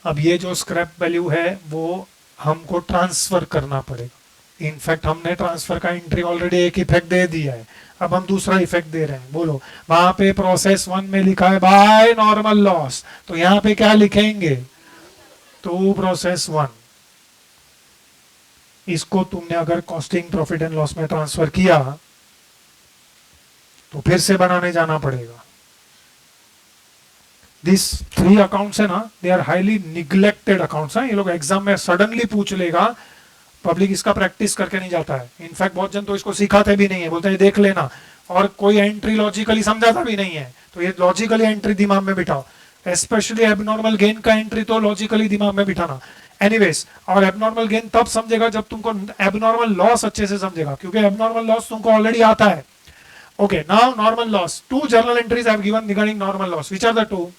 अब ये जो scrap value है वो हमको transfer करना पड़ेगा। इनफैक्ट हमने ट्रांसफर का एंट्री ऑलरेडी एक इफेक्ट दे दिया है, अब हम दूसरा इफेक्ट दे रहे हैं। बोलो। वहां पे प्रोसेस वन में लिखा है बाय नॉर्मल लॉस, तो यहां पे क्या लिखेंगे? तो प्रोसेस वन। इसको तुमने अगर कॉस्टिंग प्रॉफिट एंड लॉस में ट्रांसफर किया तो फिर से बनाने जाना पड़ेगा। दिस थ्री अकाउंट्स है ना, they are highly neglected accounts हैं। ये लोग एग्जाम में सडनली पूछ लेगा, पब्लिक इसका प्रैक्टिस करके नहीं जाता है। इनफैक्ट बहुत जन तो इसको सिखाते भी नहीं है, बोलते हैं देख लेना, और कोई एंट्री लॉजिकली समझाता भी नहीं है। तो ये लॉजिकली एंट्री दिमाग में बिठाओ, स्पेशली एबनॉर्मल गेन का एंट्री तो लॉजिकली दिमाग में बिठाना। एनीवेज, और एबनॉर्मल गेन तब समझेगा जब तुमको एबनॉर्मल लॉस अच्छे से समझेगा, क्योंकि एबनॉर्मल लॉस तुमको ऑलरेडी आता है। Okay, now normal loss. Two journal entries I have given regarding normal loss. Which are the two?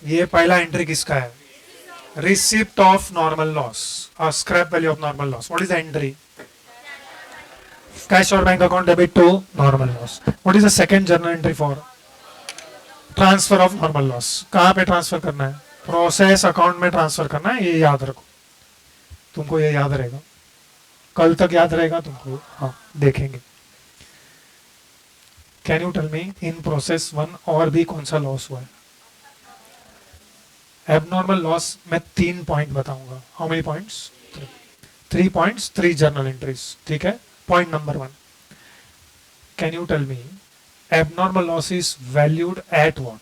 ये पहला एंट्री किसका है? Receipt of normal loss, scrap value of normal loss. What is the entry? Cash और bank account debit to normal loss. What is the second journal entry for? Transfer of normal loss. कहां पे transfer करना है? Process account में transfer करना है। ये याद रखो, तुमको ये याद रहेगा, कल तक याद रहेगा तुमको। हाँ, देखेंगे। Can you tell me in process one और भी कौन सा लॉस हुआ है? एबनॉर्मल लॉस में 3 पॉइंट बताऊंगा। How many points? 3 points, 3 journal entries. ठीक है। Point number 1, can you tell me abnormal loss is valued at what?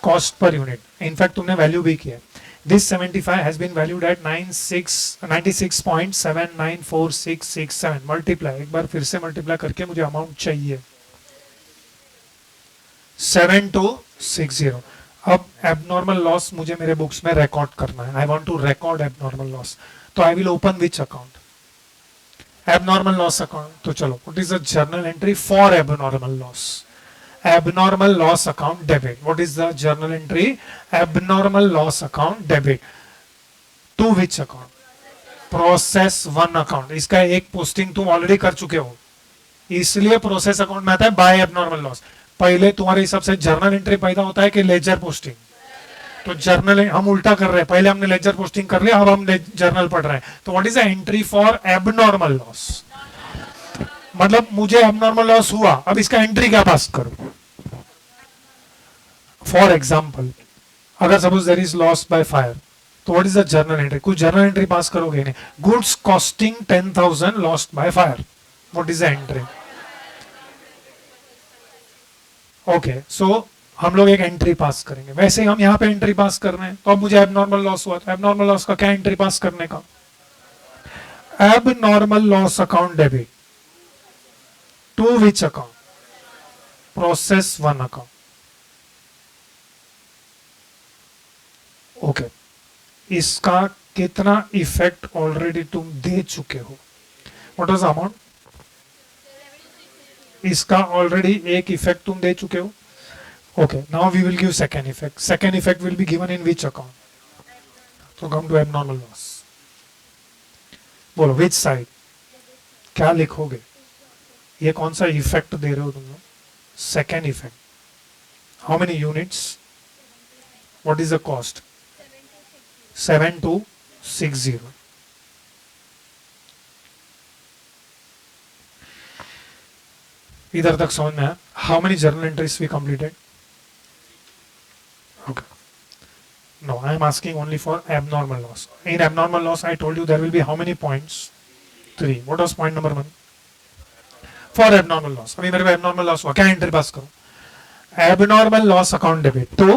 Cost per unit. In fact तुमने वैल्यू भी किया। This 75 has been valued at 96.794667। Multiply, एक बार फिर से मल्टीप्लाई करके मुझे अमाउंट चाहिए। 7260। अब एबनॉर्मल लॉस मुझे मेरे बुक्स में रिकॉर्ड करना है। I want to record abnormal loss, तो I will open which account? Abnormal loss account. तो चलो, what is the journal entry for abnormal loss? Abnormal loss account debit. What is the journal entry? Abnormal loss account debit to which account? Process one account. इसका एक posting तुम already कर चुके हो, इसलिए process account में आता है बाय एबनॉर्मल लॉस। पहले तुम्हारे हिसाब से जर्नल एंट्री पैदा होता है कि लेजर पोस्टिंग? तो जर्नल हम उल्टा कर रहे हैं, पहले हमने लेजर पोस्टिंग कर लिया, अब हम जर्नल पढ़ रहे हैं। तो what is the entry for abnormal loss? मतलब मुझे एबनॉर्मल लॉस हुआ, अब इसका एंट्री क्या पास करूं? फॉर एग्जाम्पल, अगर suppose there is loss by fire, तो what is the journal entry? कुछ जर्नल एंट्री पास करोगे नहीं। Goods costing 10,000 lost by fire. What is the entry? Okay, so हम लोग एक एंट्री पास करेंगे। वैसे ही हम यहाँ पे एंट्री पास कर रहे हैं, तो अब मुझे एबनॉर्मल लॉस हुआ, तो एबनॉर्मल लॉस का क्या एंट्री पास करने का? Abnormal loss account debit to which account? Process one account. Okay, इसका कितना इफेक्ट ऑलरेडी तुम दे चुके हो? What was the amount? इसका ऑलरेडी एक इफेक्ट तुम दे चुके हो। Okay, now we will give second effect. Second effect will be given in which account? तो कम टू एबनॉर्मल लॉस, बोलो विच साइड, क्या लिखोगे? ये कौन सा इफेक्ट दे रहे हो तुम लोग? Second effect. How many units? What is the cost? 7260. इधर तक समझ में आया? How many journal entries we completed? Okay. No, I am asking only for abnormal loss. In abnormal loss, I told you there will be how many points? 3. What was point number 1? For abnormal loss. अभी मेरे को abnormal loss हुआ, क्या entry पास करूं? Abnormal loss account debit to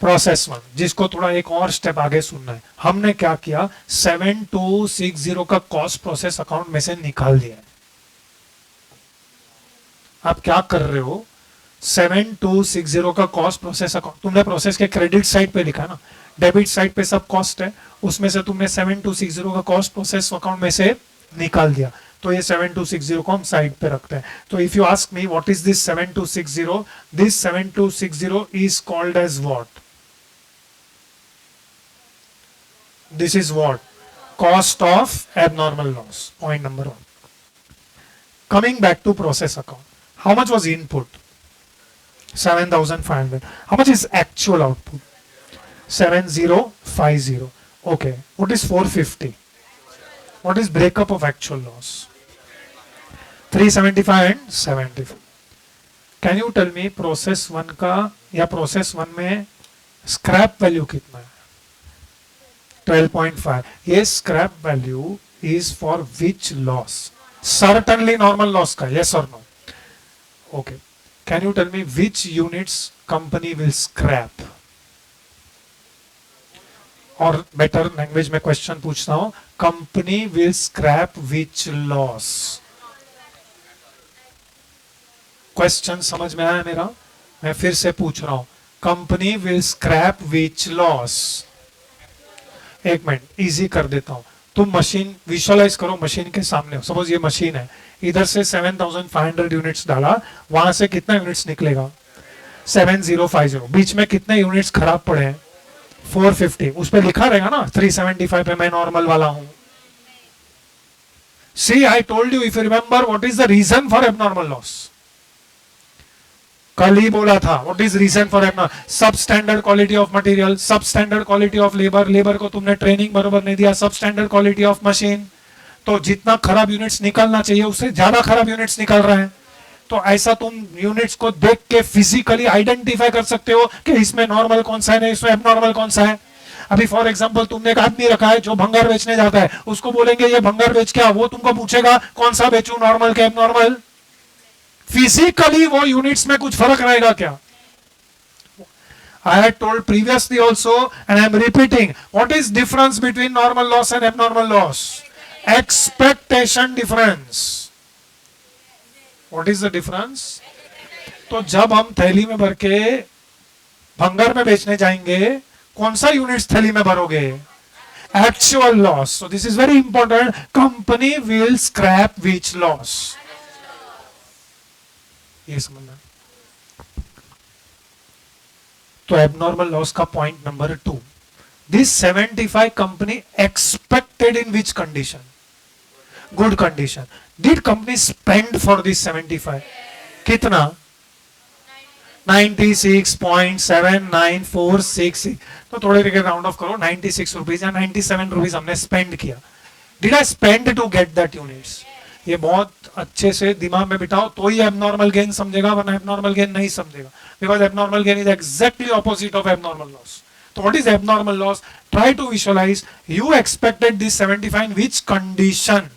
process 1, जिसको थोड़ा एक और स्टेप आगे सुनना है. हमने क्या किया? 7260 का कॉस्ट प्रोसेस अकाउंट में से निकाल दिया है. आप क्या कर रहे हो? 7260 का कॉस्ट प्रोसेस अकाउंट तुमने प्रोसेस के क्रेडिट साइड पे लिखा ना, डेबिट साइड पे सब कॉस्ट है, उसमें से तुमने 7260 का कॉस्ट प्रोसेस अकाउंट में से निकाल दिया. तो ये 7260 को हम साइड पे रखते हैं. तो if you ask me what is this 7260, this 7260 is called as what? This is what? Cost of abnormal loss. Point number 1. Coming back to process account, how much was input? 7500. How much is actual output? 7050. Okay. What is 450? What is breakup of actual loss? 375 and 75. Can you tell me process 1 का या process 1 में scrap value कितना है? 12.5. ये scrap value is for which loss? Certainly normal loss का, yes or no? Okay. Can you tell me which units company will scrap? और better language में question पूछता हूं, company will scrap which loss? Question समझ में आया मेरा? मैं फिर से पूछ रहा हूं, company will scrap which loss? एक मिनट इजी कर देता हूं. तुम मशीन विजुअलाइज करो, मशीन के सामने हो. सपोज ये मशीन है, इधर से 7500 यूनिट्स डाला, वहां से कितना यूनिट्स निकलेगा? 7050. बीच में कितने यूनिट्स खराब पड़े हैं? 450. उस पे लिखा रहेगा ना 375 पे मैं नॉर्मल वाला हूं. See I told you, if you remember, what is the reason for abnormal loss? कल ही बोला था. What is reason for abnormal? सब स्टैंडर्ड क्वालिटी ऑफ मटेरियल, सब standard quality of labour, labour को तुमने ट्रेनिंग बरोबर नहीं दिया, सब स्टैंडर्ड क्वालिटी ऑफ मशीन. तो जितना खराब यूनिट्स निकलना चाहिए उससे ज्यादा खराब यूनिट्स निकल रहे हैं. तो ऐसा तुम यूनिट्स को देख के फिजिकली आइडेंटिफाई कर सकते हो कि इसमें नॉर्मल कौन सा है, नहीं इसमें एबनॉर्मल कौन सा है. अभी फॉर एग्जांपल तुमने एक आदमी रखा है जो भंगार बेचने जाता है, उसको बोलेंगे ये भंगार बेच क्या, वो तुमको पूछेगा कौन सा बेचूं, नॉर्मल के एबनॉर्मल? फिजिकली वो यूनिट्स में कुछ फर्क रहेगा क्या? I had told previously also and I am repeating, what is difference between normal loss and abnormal loss? Expectation difference. What is the difference? तो जब हम थैली में भर के भंगार में बेचने जाएंगे, कौन सा यूनिट्स थैली में भरोगे? Actual loss. So this is very important. Company will scrap which loss? ये समझना. तो एबनॉर्मल लॉस का point number 2, this 75 company expected in which condition? Good condition. Did company spend for this 75? कितना? 96.7946. तो थोड़े देर राउंड ऑफ करो, 96 rupees या 97 rupees हमने स्पेंड किया. Did I spend to get that units? ये बहुत अच्छे से दिमाग में बिठाओ, तो ही एबनॉर्मल गेन समझेगा, वरना एबनॉर्मल गेन नहीं समझेगा. Because abnormal gain is exactly opposite of abnormal loss. तो what is abnormal loss? Try to visualise. You expected this 75 in which condition?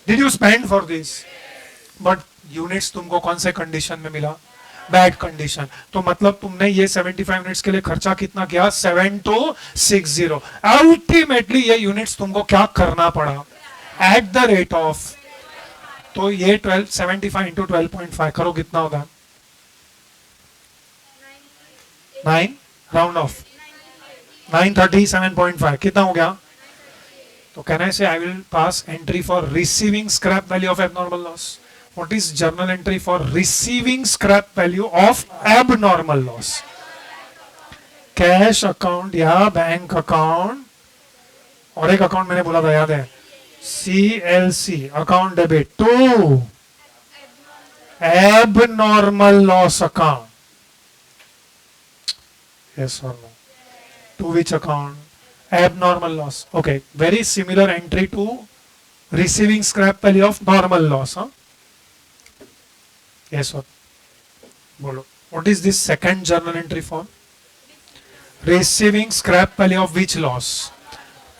Did you spend for this? But units तुमको कौन से condition में मिला? Bad condition. तो मतलब तुमने ये 75 यूनिट्स के लिए खर्चा कितना किया? 7260. अल्टीमेटली ये यूनिट्स तुमको क्या करना पड़ा? एट द रेट ऑफ, तो ये 75 इंटू 12.5 करो, कितना होगा? 9, राउंड ऑफ 937.5. कितना हो गया? तो can I say I will pass entry for receiving scrap value of abnormal loss. What is journal entry for receiving scrap value of abnormal loss? Cash account या बैंक अकाउंट, और एक account मैंने बोला था याद है, CLC account debit to abnormal loss account. Yes or no? To which account? Abnormal loss. Okay. Very similar entry to receiving scrap value of normal loss. Huh? Yes or no? What is this second journal entry for? Receiving scrap value of which loss?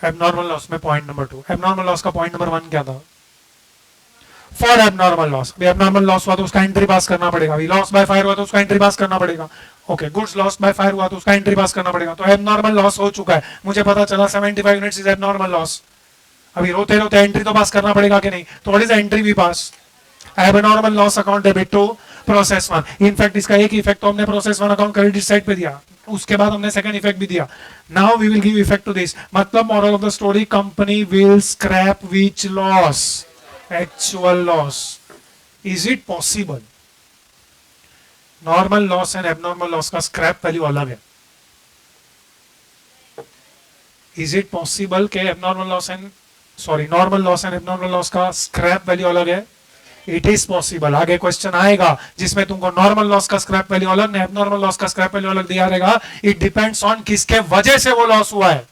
Abnormal loss में point number 2. Abnormal loss का point number 1 क्या था? For abnormal loss, अभी abnormal loss हुआ तो उसका entry पास करना पड़ेगा, अभी लॉस बाय फायर हुआ तो उसका एंट्री पास करना पड़ेगा. Okay, goods loss by fire हुआ तो उसका एंट्री पास करना पड़ेगा. तो एबनॉर्मल लॉस हो चुका है, मुझे पता चला 75 यूनिट्स इज एबनॉर्मल लॉस. अभी रोते रोते एंट्री तो पास करना पड़ेगा कि नहीं, तो व्हाट इज एंट्री भी pass? Abnormal loss account debit to process 1. In fact इसका एक इफेक्ट तो हमने प्रोसेस 1 अकाउंट क्रेडिट साइड पे दिया, उसके बाद हमने सेकंड इफेक्ट भी दिया. Now we will give effect to this. मतलब moral of the story, company will scrap which loss? Actual loss. Is it possible? Normal loss and abnormal loss का scrap value अलग है. इज इट पॉसिबल के abnormal loss and normal loss and abnormal loss का scrap value अलग है? It is possible. आगे question आएगा जिसमें तुमको नॉर्मल लॉस का स्क्रैप वैल्यू अलग, एबनॉर्मल लॉस का स्क्रैप वैल्यू अलग दिया रहेगा. इट डिपेंड्स ऑन किसके वजह से वो लॉस हुआ है.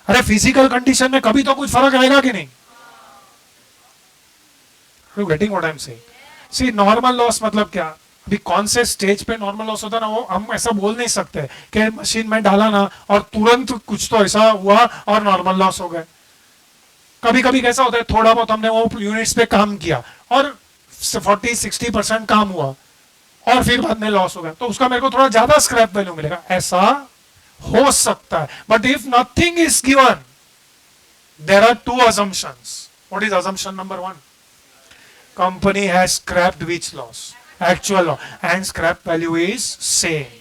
अरे फिजिकल कंडीशन में कभी तो कुछ फर्क आएगा कि नहीं? You getting what I'm saying? See, normal loss मतलब क्या? अभी कौन से स्टेज पे नॉर्मल लॉस होता है ना, वो हम ऐसा बोल नहीं सकते कि मशीन में डाला ना और तुरंत कुछ तो ऐसा हुआ और नॉर्मल लॉस हो गए. कभी कभी कैसा होता है, थोड़ा बहुत हमने वो यूनिट्स पे काम किया और 40-60% काम हुआ और फिर बाद में लॉस हो गया, तो उसका मेरे को थोड़ा ज्यादा स्क्रैप वैल्यू मिलेगा, ऐसा हो सकता है. But if nothing is given, there are two assumptions. What is assumption number 1? Company has scrapped which loss? Actual loss, and scrap value is same.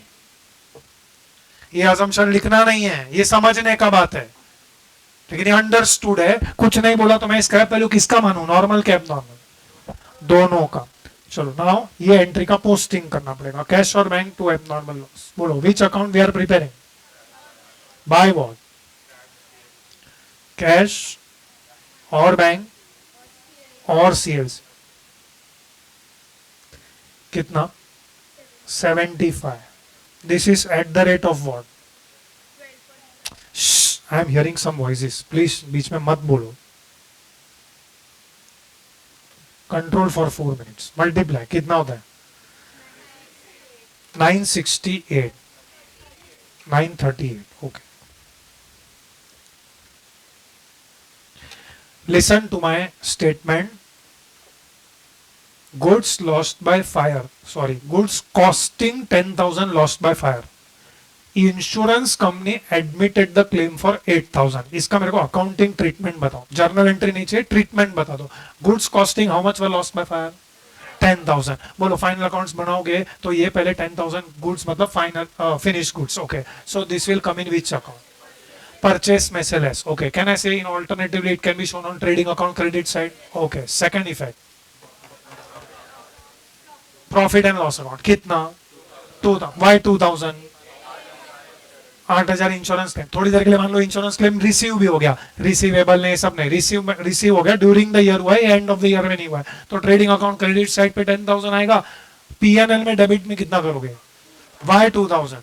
ये assumption लिखना नहीं है, ये समझने का बात है, लेकिन ये अंडरस्टूड है. कुछ नहीं बोला तो मैं स्क्रैप वैल्यू किसका मानूं, नॉर्मल के एबनॉर्मल? दोनों का. चलो नाउ ये एंट्री का पोस्टिंग करना पड़ेगा. कैश और बैंक टू एबनॉर्मल लॉस. बोलो which account we are preparing? By what? Cash और बैंक और सीएलसी. कितना? 75. This is at the rate of what? Shh, I am hearing some voices. Please बीच में मत बोलो. Control for 4 minutes. Multiply कितना होता है? 968. 938. Okay. Listen to my statement. Goods lost by fire, goods costing 10,000 lost by fire. Insurance company admitted the claim for 8,000. इसका मेरे को accounting treatment बताओ. जर्नल एंट्री नहीं चाहिए, ट्रीटमेंट बता दो. Goods costing how much were lost by fire? 10,000. बोलो final accounts बनाओगे तो ये पहले 10,000 गुड्स मतलब final finish goods. Okay, so this will come in which account? Purchase में से less. Okay, can I say in alternatively it can be shown on trading account credit side? Okay, second effect. Profit and loss account कितना? 2000. Y 2000? 8,000 insurance claim. थोड़ी देर के लिए मान लो insurance claim receive भी हो गया, रिसीवेबल नहीं, सब नहीं, रिसीव हो गया ड्यूरिंग द ईयर हुआ है, एंड ऑफ द ईयर में नहीं हुआ है, तो ट्रेडिंग अकाउंट क्रेडिट साइड पे 10,000 आएगा. पीएनएल में डेबिट में कितना करोगे? वाई 2000.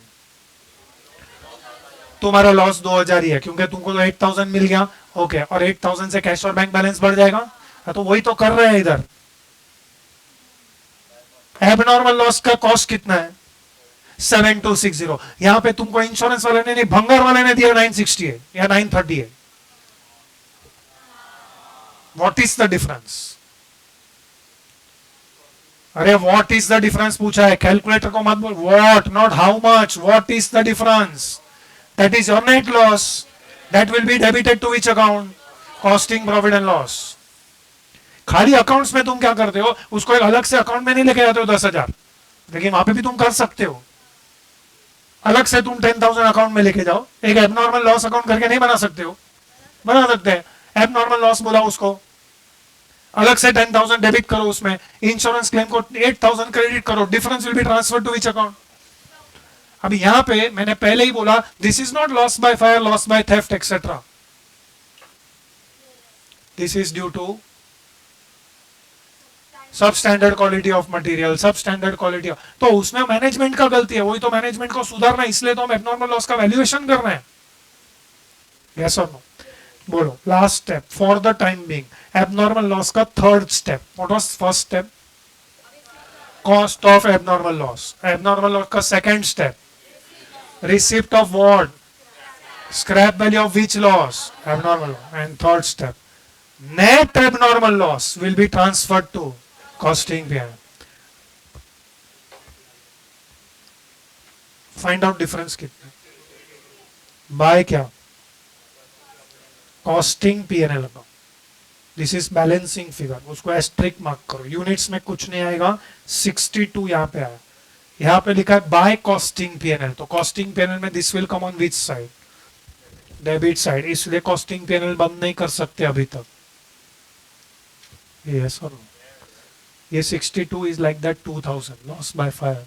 तुम्हारा लॉस 2000 ही है क्योंकि तुमको तो 8,000 मिल गया. ओके, और 8,000 से कैश और बैंक बैलेंस बढ़ जाएगा, तो वही तो कर रहे हैं इधर. एबनॉर्मल लॉस का कॉस्ट कितना है? 7260. यहां पे तुमको इंश्योरेंस वाले ने नहीं, भंगार वाले ने दिया 968 या 938. What is the difference? अरे व्हाट इज द डिफरेंस पूछा है, कैलकुलेटर को मत बोल. What, not how much, what is the difference? That is your net loss. That will be debited to which account? Costing profit and loss. खाली accounts में तुम क्या करते हो, उसको एक अलग से अकाउंट में नहीं लेके जाते हो 10,000, लेकिन वहां पे भी तुम कर सकते हो. अलग से तुम 10,000 अकाउंट में लेके जाओ, एक एबनॉर्मल लॉस अकाउंट करके नहीं बना सकते हो? बना सकते हैं. एबनॉर्मल लॉस बोला उसको, अलग से 10,000 डेबिट करो, उसमें इंश्योरेंस क्लेम को 8,000 क्रेडिट करो, difference will be transfer to which account? अब यहां पे मैंने पहले ही बोला this is not loss by fire, loss by theft etcetera, this is due to सब स्टैंडर्ड क्वालिटी ऑफ मटेरियल, सब स्टैंडर्ड क्वालिटी ऑफ, तो उसमें मैनेजमेंट का गलती है, वही तो मैनेजमेंट को सुधारना, इसलिए तो हम एबनॉर्मल लॉस का वैल्यूएशन कर रहे हैं। यस और नो? बोलो last step for the time being abnormal loss का third step, what was first step? Cost of abnormal loss. Abnormal loss का second step receipt of what? Scrap value of which loss? Abnormal loss. And third step net abnormal loss will be transferred to costing PNL. Find out difference कितने bye क्या? Costing PNL का। This is balancing figure, उसको asterisk mark करो, units में कुछ नहीं आएगा, 62 यहाँ पे आया, यहाँ पे लिखा है बाय कॉस्टिंग पीएनएल, तो कॉस्टिंग पीएनएल में this will come on which side? Debit side, इसलिए कॉस्टिंग पीएनएल बंद नहीं कर सकते अभी तक। Yes or no? ये 62 is like that 2000 loss by fire.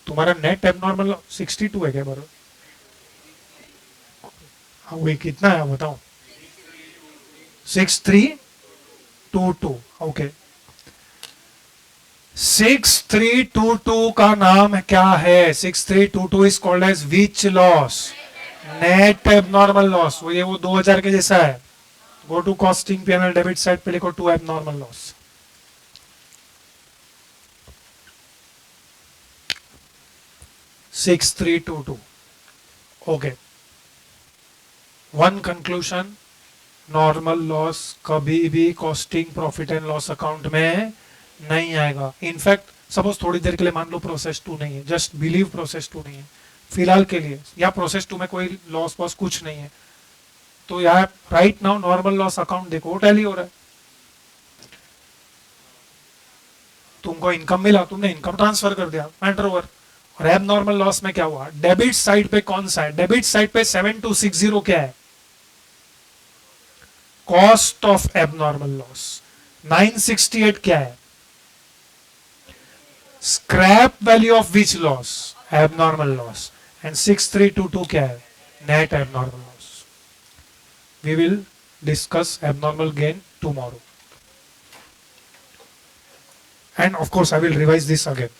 तुम्हारा नेट एबनॉर्मल 62 है क्या बरो? हाँ वही कितना है बताओ? 6322। ओके 6322 का नाम क्या है? 6322 is called as which loss? Net abnormal loss. वो ये वो 2000 के जैसा है। Go to costing P&L debit side पे लिखो to abnormal loss. $6,322. Okay. One conclusion. Normal loss कभी भी costing profit and loss account में नहीं आएगा। इनफैक्ट सपोज थोड़ी देर के लिए मान लो प्रोसेस 2 नहीं है, जस्ट बिलीव प्रोसेस 2 नहीं है फिलहाल के लिए, या प्रोसेस 2 में कोई लॉस वॉस कुछ नहीं है, तो यार right now normal loss account देखो टैली हो रहा है। तुमको इनकम मिला, तुमने इनकम ट्रांसफर कर दिया, मैटर ओवर। और एबनॉर्मल लॉस में क्या हुआ? डेबिट साइड पे कौन सा है? डेबिट साइड पे 7260 क्या है? Cost of abnormal loss. 968 क्या है? Scrap value of which loss? Abnormal loss. And 6322 क्या है? Net abnormal loss. We will discuss abnormal gain tomorrow. And of course, I will revise this again.